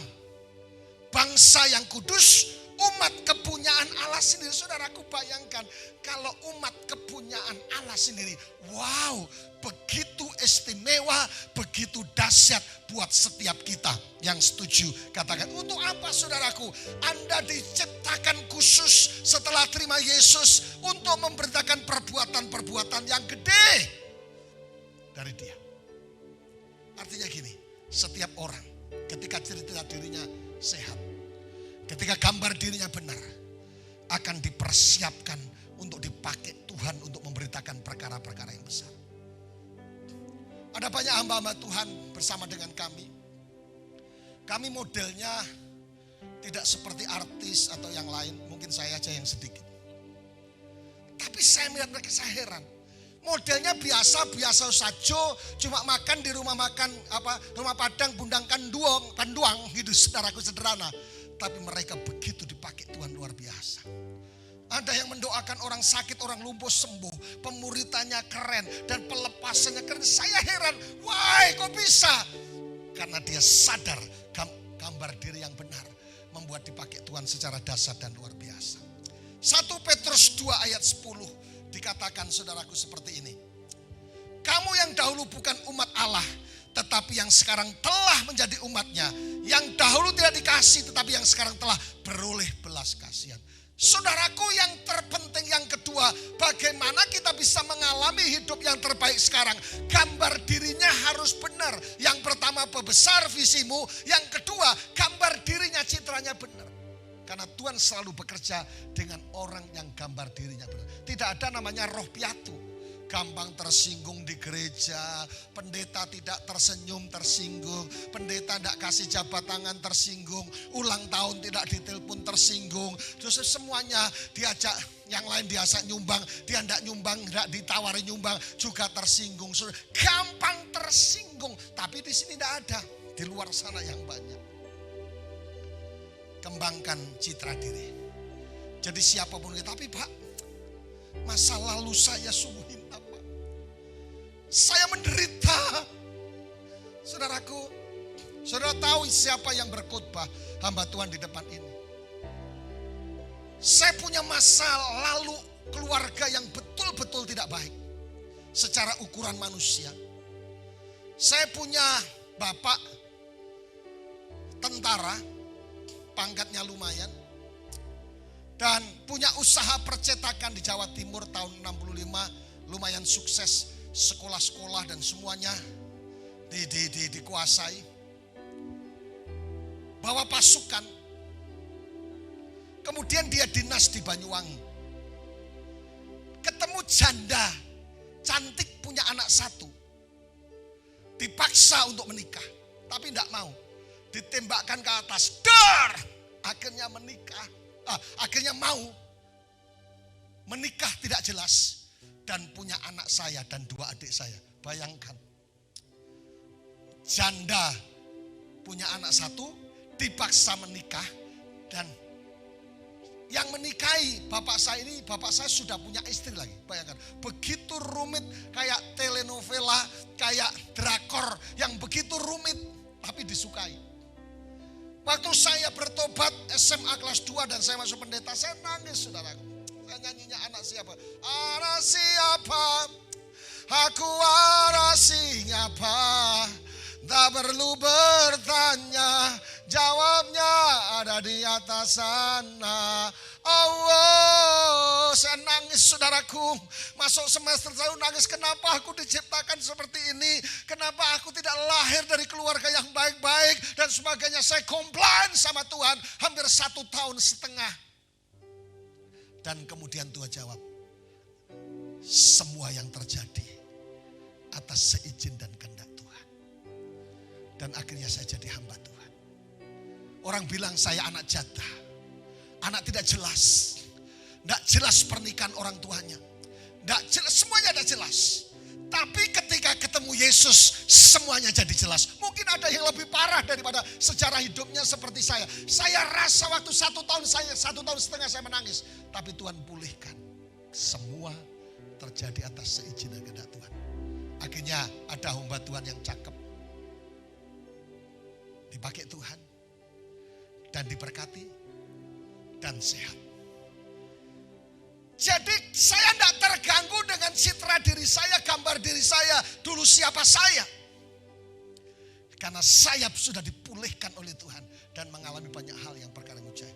Bangsa yang kudus, umat kepunyaan Allah sendiri. Saudaraku bayangkan, kalau umat kepunyaan Allah sendiri, wow, begitu istimewa, begitu dahsyat buat setiap kita yang setuju. Katakan, untuk apa saudaraku? Anda diciptakan khusus setelah terima Yesus untuk memberitakan perbuatan-perbuatan yang gede dari Dia. Artinya gini, setiap orang ketika cerita dirinya sehat, ketika gambar dirinya benar, akan dipersiapkan untuk dipakai Tuhan untuk memberitakan perkara-perkara yang besar. Ada banyak hamba-hamba Tuhan bersama dengan kami. Kami modelnya tidak seperti artis atau yang lain, mungkin saya aja yang sedikit. Tapi saya melihat mereka, saya heran. Modelnya biasa saja, cuma makan di rumah makan rumah Padang Bundang Panduang gitu, saudaraku sederhana. Tapi mereka begitu dipakai Tuhan luar biasa. Ada yang mendoakan orang sakit, orang lumpuh sembuh, pemuritannya keren dan pelepasannya keren. Saya heran, wah kok bisa? Karena dia sadar gambar diri yang benar membuat dipakai Tuhan secara dahsyat dan luar biasa. 1 Petrus 2 ayat 10 dikatakan saudaraku seperti ini. Kamu yang dahulu bukan umat Allah, tetapi yang sekarang telah menjadi umatnya. Yang dahulu tidak dikasih, tetapi yang sekarang telah beroleh belas kasihan. Saudaraku, yang terpenting yang kedua, bagaimana kita bisa mengalami hidup yang terbaik sekarang? Gambar dirinya harus benar. Yang pertama, pembesar visimu. Yang kedua, gambar dirinya, citranya benar. Karena Tuhan selalu bekerja dengan orang yang gambar dirinya benar. Tidak ada namanya roh piatu. Gampang tersinggung di gereja, pendeta tidak tersenyum tersinggung, pendeta tidak kasih jabat tangan tersinggung, ulang tahun tidak ditelepon tersinggung, terus semuanya diajak, yang lain diajak nyumbang, dia tidak nyumbang, tidak ditawari nyumbang, juga tersinggung. Gampang tersinggung, tapi di sini tidak ada, di luar sana yang banyak. Kembangkan citra diri. Jadi siapapun kita, tapi Pak, masa lalu saya sungguh apa? Saya menderita. Saudaraku, saudara tahu siapa yang berkhotbah hamba Tuhan di depan ini? Saya punya masa lalu keluarga yang betul-betul tidak baik secara ukuran manusia. Saya punya bapak tentara, pangkatnya lumayan, dan punya usaha percetakan di Jawa Timur tahun 65, lumayan sukses, sekolah-sekolah dan semuanya dikuasai. Bawa pasukan, kemudian dia dinas di Banyuwangi. Ketemu janda, cantik, punya anak satu. Dipaksa untuk menikah, tapi tidak mau. Ditembakkan ke atas, dar, akhirnya menikah. Akhirnya mau menikah tidak jelas dan punya anak saya dan 2 adik saya. Bayangkan, janda punya anak 1, dipaksa menikah dan yang menikahi bapak saya ini, bapak saya sudah punya istri lagi. Bayangkan, begitu rumit, kayak telenovela, kayak drakor yang begitu rumit tapi disukai. Waktu saya bertobat SMA kelas 2 dan saya masuk pendeta, saya nangis saudaraku. Saya nyanyinya anak siapa? Anak siapa? Aku anak siapa? Tak perlu bertanya, jawabnya ada di atas sana. Oh, saya nangis saudaraku. Masuk semester saya nangis, kenapa aku diciptakan seperti ini? Kenapa aku tidak lahir dari keluarga yang baik-baik dan sebagainya. Saya komplain sama Tuhan hampir 1,5 tahun. Dan kemudian Tuhan jawab, semua yang terjadi atas seizin dan kehendak Tuhan. Dan akhirnya saya jadi hamba Tuhan. Orang bilang saya anak jatah, anak tidak jelas. Tidak jelas pernikahan orang tuanya. Tidak jelas, semuanya tidak jelas. Tapi ketika ketemu Yesus, semuanya jadi jelas. Mungkin ada yang lebih parah daripada sejarah hidupnya seperti saya. Saya rasa waktu 1,5 tahun saya menangis. Tapi Tuhan pulihkan. Semua terjadi atas seizin dan kehendak Tuhan. Akhirnya ada hamba Tuhan yang cakep. Dipakai Tuhan. Dan diberkati. Dan sehat. Jadi saya tidak terganggu dengan citra diri saya, gambar diri saya, dulu siapa saya. Karena saya sudah dipulihkan oleh Tuhan dan mengalami banyak hal yang perkara ajaib.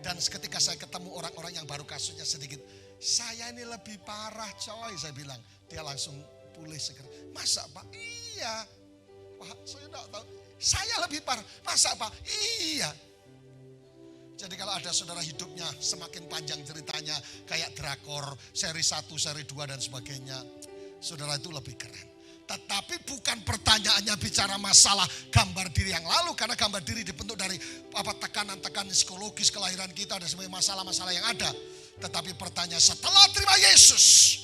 Dan ketika saya ketemu orang-orang yang baru kasusnya sedikit, saya ini lebih parah coy, saya bilang. Dia langsung pulih segera. Masa Pak? Iya. Pak, saya tidak tahu. Saya lebih parah. Masa Pak? Iya. Jadi kalau ada saudara hidupnya semakin panjang ceritanya kayak drakor, seri 1, seri 2 dan sebagainya. Saudara itu lebih keren. Tetapi bukan pertanyaannya bicara masalah gambar diri yang lalu. Karena gambar diri dibentuk dari tekanan-tekanan psikologis kelahiran kita dan sebagai masalah-masalah yang ada. Tetapi pertanyaan setelah terima Yesus,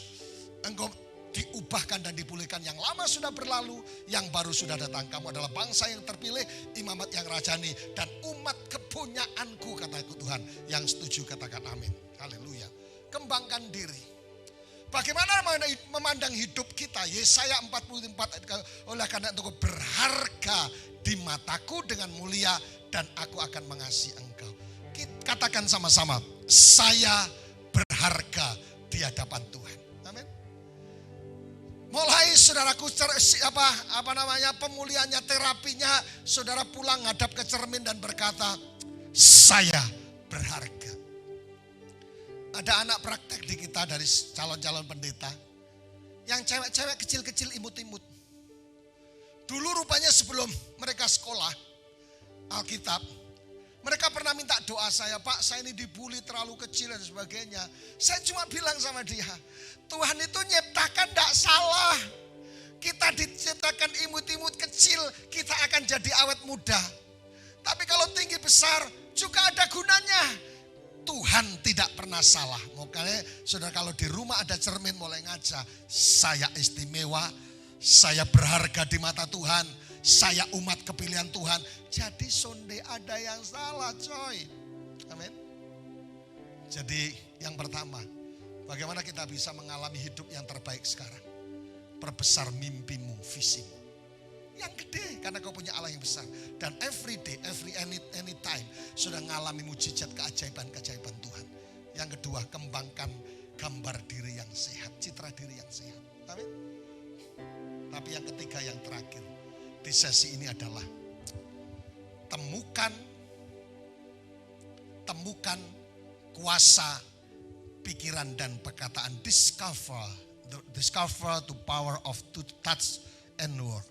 engkau diubahkan dan dipulihkan. Yang lama sudah berlalu, yang baru sudah datang. Kamu adalah bangsa yang terpilih, imamat yang rajani, dan umat kepunyaanku, kata Tuhan. Yang setuju katakan amin. Haleluya. Kembangkan diri. Bagaimana memandang hidup kita? Yesaya 44, oleh karena itu berharga di mataku dengan mulia dan aku akan mengasihi engkau. Katakan sama-sama, saya berharga di hadapan Tuhan. Amin. Mulai saudaraku pemulihannya, terapinya, saudara pulang ngadap ke cermin dan berkata, saya berharga. Ada anak praktek di kita dari calon-calon pendeta yang cewek-cewek kecil-kecil imut-imut. Dulu rupanya sebelum mereka sekolah Alkitab, mereka pernah minta doa saya, Pak, saya ini dibully terlalu kecil dan sebagainya. Saya cuma bilang sama dia, Tuhan itu nyiptakan tidak salah. Kita diciptakan imut-imut kecil, kita akan jadi awet muda. Tapi kalau tinggi besar juga ada gunanya. Tuhan tidak pernah salah. Makanya saudara kalau di rumah ada cermin mulai ngaca, saya istimewa, saya berharga di mata Tuhan, saya umat kepilihan Tuhan. Jadi sonde ada yang salah coy. Amin. Jadi yang pertama, bagaimana kita bisa mengalami hidup yang terbaik sekarang? Perbesar mimpimu, visimu. Yang gede karena kau punya Allah yang besar. Dan every day, anytime sudah mengalami mujizat keajaiban-keajaiban Tuhan. Yang kedua, kembangkan gambar diri yang sehat, citra diri yang sehat. Amin. Tapi yang ketiga, yang terakhir di sesi ini adalah temukan kuasa pikiran dan perkataan. Discover the power of to touch and word.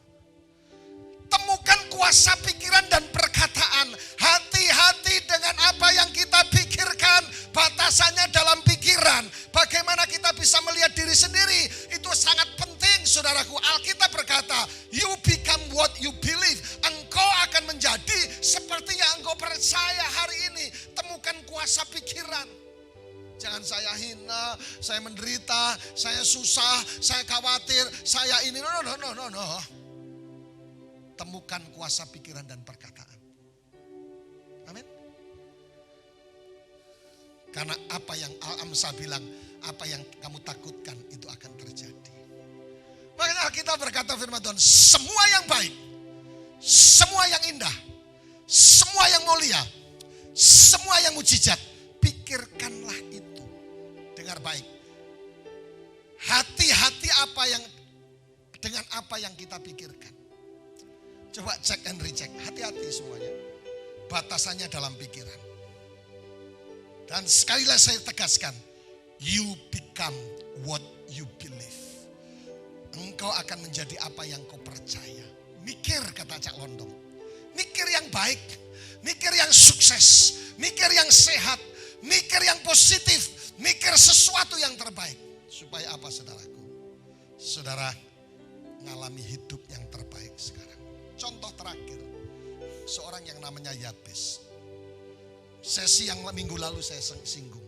Temukan kuasa pikiran dan perkataan. Hati-hati dengan apa yang kita pikirkan. Batasannya dalam pikiran. Bagaimana kita bisa melihat diri sendiri. Itu sangat penting saudaraku. Alkitab berkata, you become what you believe. Engkau akan menjadi seperti yang engkau percaya hari ini. Temukan kuasa pikiran. Jangan saya hina, saya menderita, saya susah, saya khawatir, saya ini. No. Temukan kuasa pikiran dan perkataan. Amin. Karena apa yang Al-Amsal bilang, apa yang kamu takutkan itu akan terjadi. Makanya kita berkata firman Tuhan, semua yang baik, semua yang indah, semua yang mulia, semua yang mujizat, pikirkanlah itu. Dengar baik. Hati-hati dengan apa yang kita pikirkan. Coba cek and recheck, hati-hati semuanya. Batasannya dalam pikiran. Dan sekali lagi saya tegaskan, you become what you believe. Engkau akan menjadi apa yang kau percaya. Mikir, kata Cak Londong. Mikir yang baik, mikir yang sukses, mikir yang sehat, mikir yang positif, mikir sesuatu yang terbaik. Supaya apa, saudaraku? Saudara mengalami hidup yang terbaik sekarang. Contoh terakhir, seorang yang namanya Yabes. Sesi yang minggu lalu saya singgung.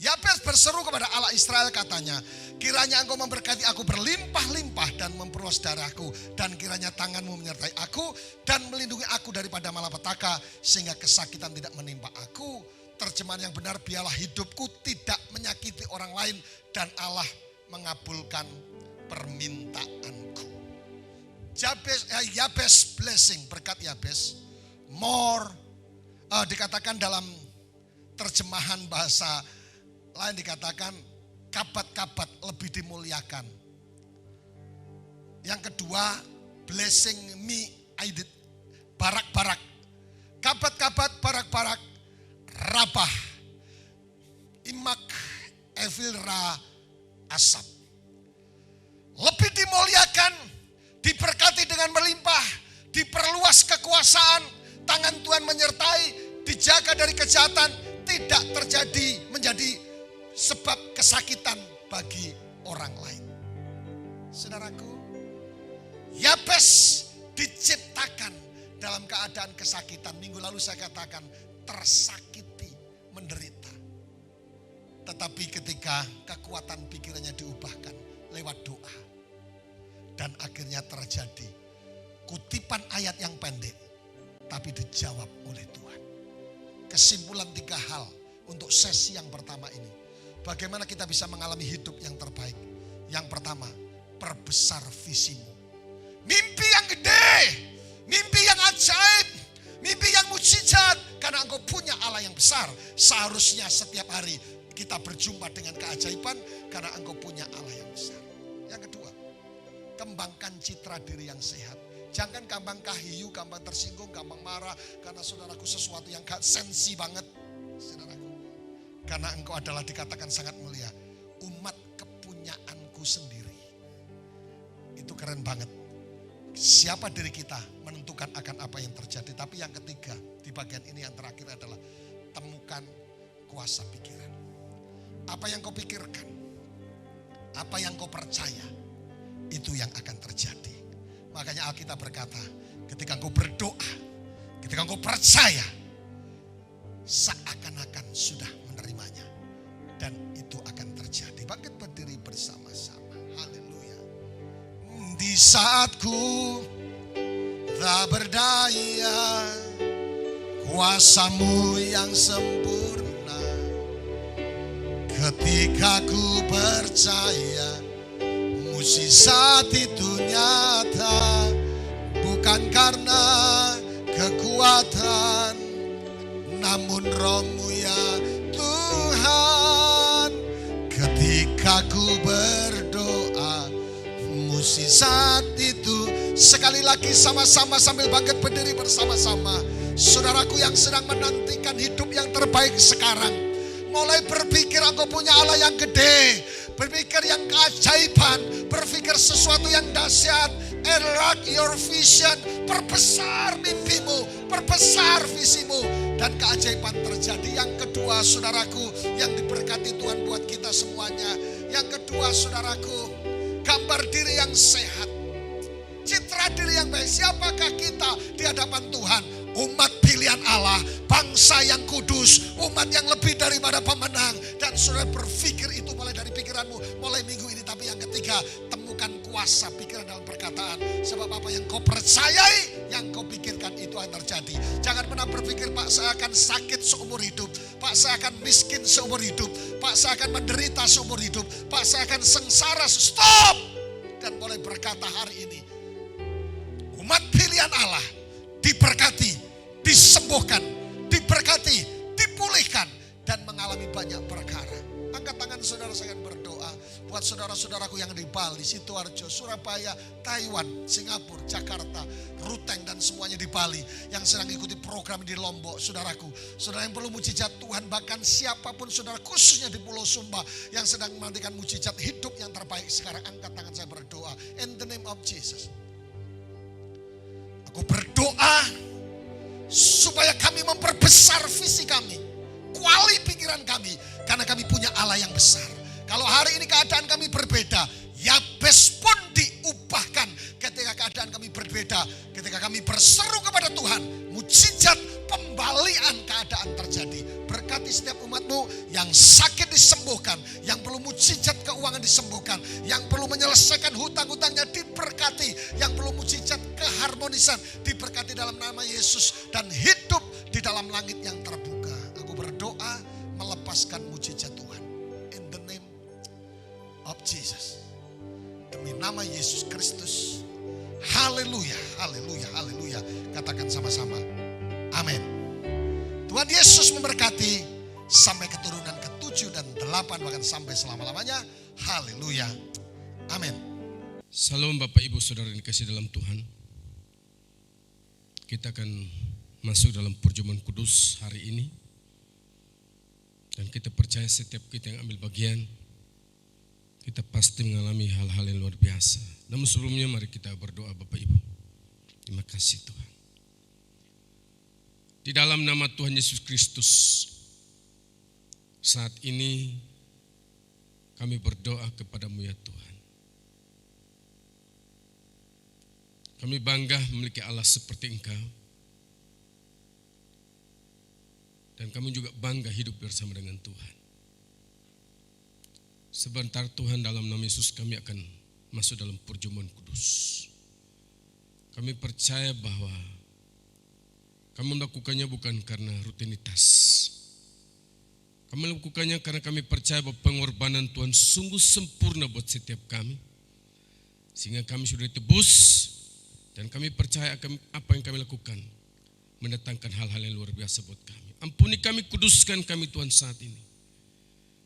Yabes berseru kepada Allah Israel, katanya, kiranya engkau memberkati aku berlimpah-limpah dan memperluas darahku, dan kiranya tanganmu menyertai aku dan melindungi aku daripada malapetaka, sehingga kesakitan tidak menimpa aku. Terjemahan yang benar, biarlah hidupku tidak menyakiti orang lain, dan Allah mengabulkan permintaanku. Yabes blessing, berkat Yabes, more, dikatakan dalam terjemahan bahasa lain dikatakan kabat-kabat lebih dimuliakan. Yang kedua, blessing me I did, barak-barak, kabat-kabat, barak-barak, rabah, imak, evilra, asap. Lebih dimuliakan, diberkati dengan melimpah, diperluas kekuasaan, tangan Tuhan menyertai, dijaga dari kejahatan, tidak terjadi menjadi sebab kesakitan bagi orang lain. Saudaraku, Yabes diciptakan dalam keadaan kesakitan. Minggu lalu saya katakan tersakiti, menderita. Tetapi ketika kekuatan pikirannya diubahkan lewat doa, dan akhirnya terjadi kutipan ayat yang pendek, tapi dijawab oleh Tuhan. Kesimpulan 3 hal untuk sesi yang pertama ini. Bagaimana kita bisa mengalami hidup yang terbaik? Yang pertama, perbesar visimu. Mimpi yang gede, mimpi yang ajaib, mimpi yang mujizat. Karena engkau punya Allah yang besar. Seharusnya setiap hari kita berjumpa dengan keajaiban karena engkau punya Allah yang besar. Yang kedua, kembangkan citra diri yang sehat. Jangan gampang kahiyu, gampang tersinggung, gampang marah. Karena saudaraku sesuatu yang gak sensi banget. Saudaraku. Karena engkau adalah dikatakan sangat mulia. Umat kepunyaanku sendiri. Itu keren banget. Siapa diri kita menentukan akan apa yang terjadi. Tapi yang ketiga, di bagian ini yang terakhir adalah temukan kuasa pikiran. Apa yang kau pikirkan, apa yang kau percaya, itu yang akan terjadi. Makanya Alkitab berkata, ketika engkau berdoa, ketika engkau percaya, seakan-akan sudah menerimanya. Dan itu akan terjadi. Bangkit berdiri bersama-sama. Haleluya. Di saatku tak berdaya, kuasamu yang sempurna. Ketika ku percaya, mukjizat itu nyata. Bukan karena kekuatan, namun Roh-Mu ya Tuhan. Ketika ku berdoa, mukjizat itu. Sekali lagi sama-sama sambil bangkit berdiri bersama-sama. Saudaraku yang sedang menantikan hidup yang terbaik sekarang, mulai berpikir engkau punya Allah yang gede, berpikir yang keajaiban, berpikir sesuatu yang dahsyat. Enlarge your vision, perbesar mimpimu, perbesar visimu, dan keajaiban terjadi. Yang kedua, saudaraku yang diberkati Tuhan buat kita semuanya. Yang kedua, saudaraku, gambar diri yang sehat, citra diri yang baik. Siapakah kita di hadapan Tuhan? Umat pilihan Allah, bangsa yang kudus, umat yang lebih daripada pemenang. Dan saudara berpikir itu mulai dari pikiranmu, mulai minggu ini. Tapi yang ketiga, temukan kuasa kuasa pikiran dalam perkataan. Sebab apa yang kau percayai, yang kau pikirkan itu akan terjadi. Jangan pernah berpikir, Pak saya akan sakit seumur hidup, Pak saya akan miskin seumur hidup, Pak saya akan menderita seumur hidup, Pak saya akan sengsara. Stop! Dan boleh berkata hari ini, umat pilihan Allah diberkati, disembuhkan, diberkati, dipulihkan, dan mengalami banyak perkara. Angkat tangan saudara, saya akan berdoa buat saudara-saudaraku yang di Bali, Sidoarjo, Surabaya, Taiwan, Singapura, Jakarta, Ruteng, dan semuanya di Bali yang sedang ikuti program di Lombok. Saudaraku, saudara yang perlu mujizat Tuhan, bahkan siapapun saudara, khususnya di Pulau Sumba yang sedang menantikan mujizat hidup yang terbaik sekarang, angkat tangan, saya berdoa in the name of Jesus. Aku berdoa supaya kami memperbesar visi kami, kuali pikiran kami, karena kami punya Allah yang besar. Kalau hari ini keadaan kami berbeda, Yabes pun diubahkan ketika keadaan kami berbeda. Ketika kami berseru kepada Tuhan, mujizat pembalian keadaan terjadi. Berkati setiap umatmu yang sakit disembuhkan, yang perlu mujizat keuangan disembuhkan, yang perlu menyelesaikan hutang-hutangnya diberkati, yang perlu mujizat keharmonisan diberkati dalam nama Yesus, dan hidup di dalam langit yang terbuka. Aku berdoa melepaskan mujizat Tuhan in the name of Jesus, demi nama Yesus Kristus. Haleluya, haleluya, haleluya. Katakan sama-sama, amin. Tuhan Yesus memberkati sampai keturunan ke-7 dan 8, bahkan sampai selama-lamanya. Haleluya, amin. Salam Bapak Ibu Saudara yang dikasihi dalam Tuhan. Kita akan masuk dalam perjamuan kudus hari ini. Dan kita percaya setiap kita yang ambil bagian, kita pasti mengalami hal-hal yang luar biasa. Namun sebelumnya mari kita berdoa Bapak Ibu. Terima kasih Tuhan. Di dalam nama Tuhan Yesus Kristus, saat ini kami berdoa kepadamu ya Tuhan. Kami bangga memiliki Allah seperti Engkau. Dan kami juga bangga hidup bersama dengan Tuhan. Sebentar Tuhan, dalam nama Yesus kami akan masuk dalam perjamuan kudus. Kami percaya bahwa kami melakukannya bukan karena rutinitas. Kami melakukannya karena kami percaya bahwa pengorbanan Tuhan sungguh sempurna buat setiap kami. Sehingga kami sudah ditebus, dan kami percaya akan apa yang kami lakukan mendatangkan hal-hal yang luar biasa buat kami. Ampuni kami, kuduskan kami Tuhan saat ini.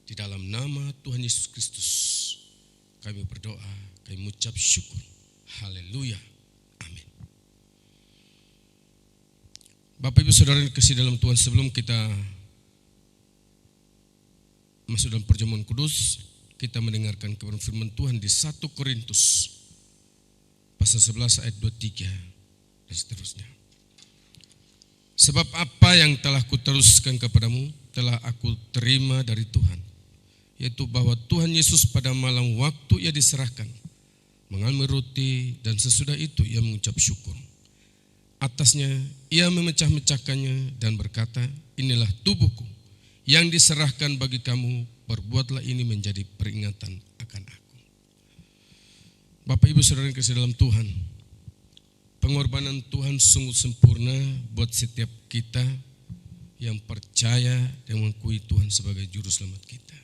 Di dalam nama Tuhan Yesus Kristus kami berdoa, kami mengucap syukur. Haleluya, amin. Bapak Ibu Saudara yang dikasihi dalam Tuhan, sebelum kita masuk dalam perjamuan kudus, kita mendengarkan kebenaran firman Tuhan di 1 Korintus pasal 11 ayat 23 dan seterusnya. Sebab apa yang telah kuteruskan kepadamu telah aku terima dari Tuhan, yaitu bahwa Tuhan Yesus pada malam waktu ia diserahkan mengambil roti, dan sesudah itu ia mengucap syukur. Atasnya ia memecah-mecahkannya dan berkata, inilah tubuhku yang diserahkan bagi kamu, perbuatlah ini menjadi peringatan akan aku. Bapak Ibu Saudara yang kasih dalam Tuhan, pengorbanan Tuhan sungguh sempurna buat setiap kita yang percaya dan mengakui Tuhan sebagai juru selamat kita.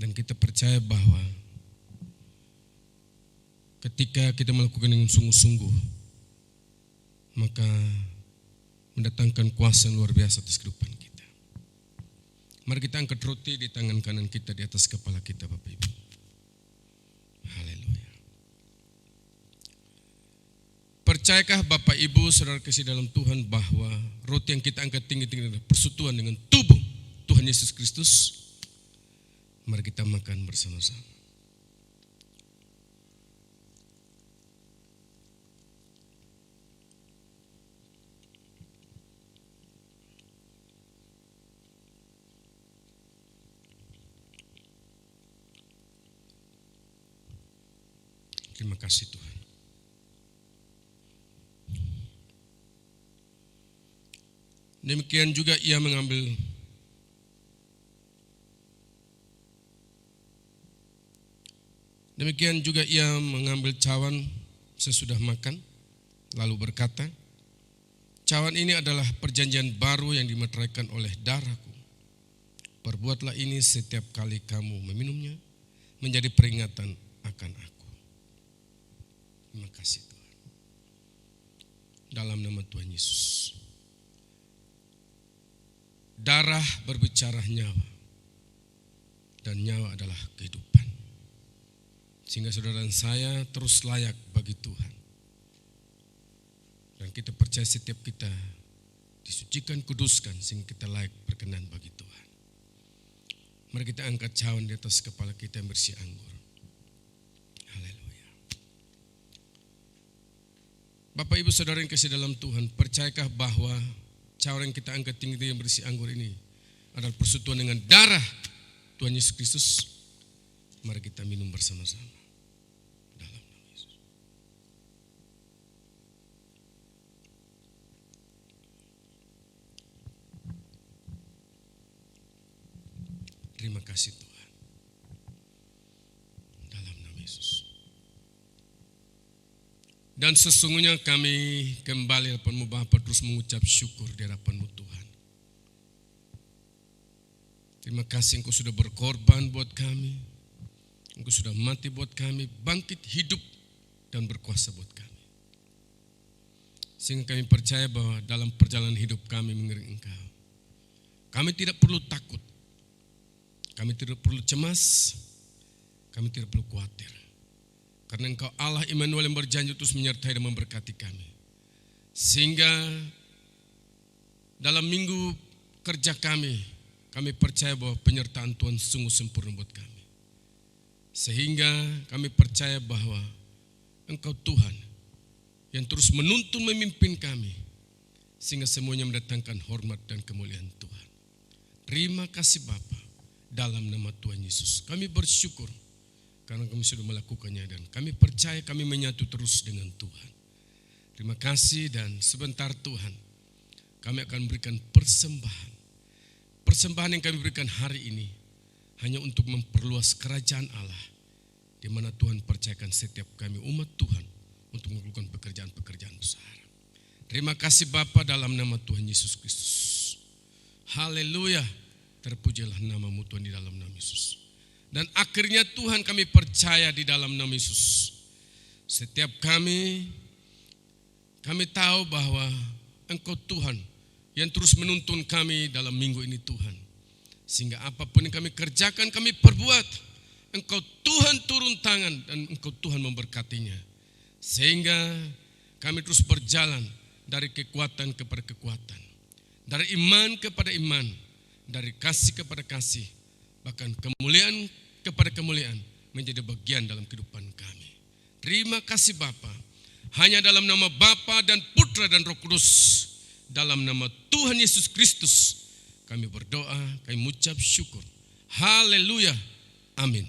Dan kita percaya bahwa ketika kita melakukan dengan sungguh-sungguh, maka mendatangkan kuasa yang luar biasa atas kehidupan kita. Mari kita angkat roti di tangan kanan kita, di atas kepala kita Bapak Ibu. Haleluya. Percayakah Bapak Ibu Saudara kasih dalam Tuhan bahwa roti yang kita angkat tinggi-tinggi adalah persekutuan dengan tubuh Tuhan Yesus Kristus? Mari kita makan bersama-sama. Terima kasih Tuhan. Demikian juga ia mengambil Demikian juga ia mengambil cawan sesudah makan, lalu berkata, cawan ini adalah perjanjian baru yang dimeteraikan oleh darahku. Perbuatlah ini setiap kali kamu meminumnya, menjadi peringatan akan aku. Terima kasih Tuhan. Dalam nama Tuhan Yesus. Darah berbicara nyawa, dan nyawa adalah kehidupan. Sehingga saudara dan saya terus layak bagi Tuhan. Dan kita percaya setiap kita disucikan, kuduskan, sehingga kita layak berkenan bagi Tuhan. Mari kita angkat cawan di atas kepala kita yang bersih anggur. Haleluya. Bapak Ibu Saudara yang kasih dalam Tuhan, percayakah bahwa cawan yang kita angkat tinggi yang berisi anggur ini adalah persekutuan dengan darah Tuhan Yesus Kristus? Mari kita minum bersama-sama. Dalam nama Yesus. Terima kasih Tuhan. Dalam nama Yesus. Dan sesungguhnya kami kembali hadapan-Mu Bapa terus mengucap syukur di hadapan-Mu Tuhan. Terima kasih Engkau sudah berkorban buat kami. Engkau sudah mati buat kami, bangkit hidup dan berkuasa buat kami. Sehingga kami percaya bahwa dalam perjalanan hidup kami mengiring Engkau, kami tidak perlu takut, kami tidak perlu cemas, kami tidak perlu khawatir. Karena Engkau Allah Immanuel yang berjanji terus menyertai dan memberkati kami. Sehingga dalam minggu kerja kami percaya bahwa penyertaan Tuhan sungguh sempurna buat kami. Sehingga kami percaya bahwa Engkau Tuhan yang terus menuntun memimpin kami. Sehingga semuanya mendatangkan hormat dan kemuliaan Tuhan. Terima kasih Bapa, dalam nama Tuhan Yesus. Kami bersyukur karena kami sudah melakukannya dan kami percaya kami menyatu terus dengan Tuhan. Terima kasih dan sebentar Tuhan kami akan berikan persembahan. Persembahan yang kami berikan hari ini hanya untuk memperluas kerajaan Allah, di mana Tuhan percayakan setiap kami umat Tuhan untuk melakukan pekerjaan-pekerjaan besar. Terima kasih Bapa dalam nama Tuhan Yesus Kristus. Haleluya, terpujilah nama-Mu Tuhan di dalam nama Yesus. Dan akhirnya Tuhan kami percaya di dalam nama Yesus. Setiap kami tahu bahwa Engkau Tuhan yang terus menuntun kami dalam minggu ini Tuhan. Sehingga apapun yang kami kerjakan, kami perbuat, Engkau Tuhan turun tangan dan Engkau Tuhan memberkatinya. Sehingga kami terus berjalan dari kekuatan kepada kekuatan, dari iman kepada iman, dari kasih kepada kasih, bahkan kemuliaan kepada kemuliaan menjadi bagian dalam kehidupan kami. Terima kasih Bapa. Hanya dalam nama Bapa dan Putra dan Roh Kudus, dalam nama Tuhan Yesus Kristus, kami berdoa, kami mengucap syukur. Haleluya. Amin.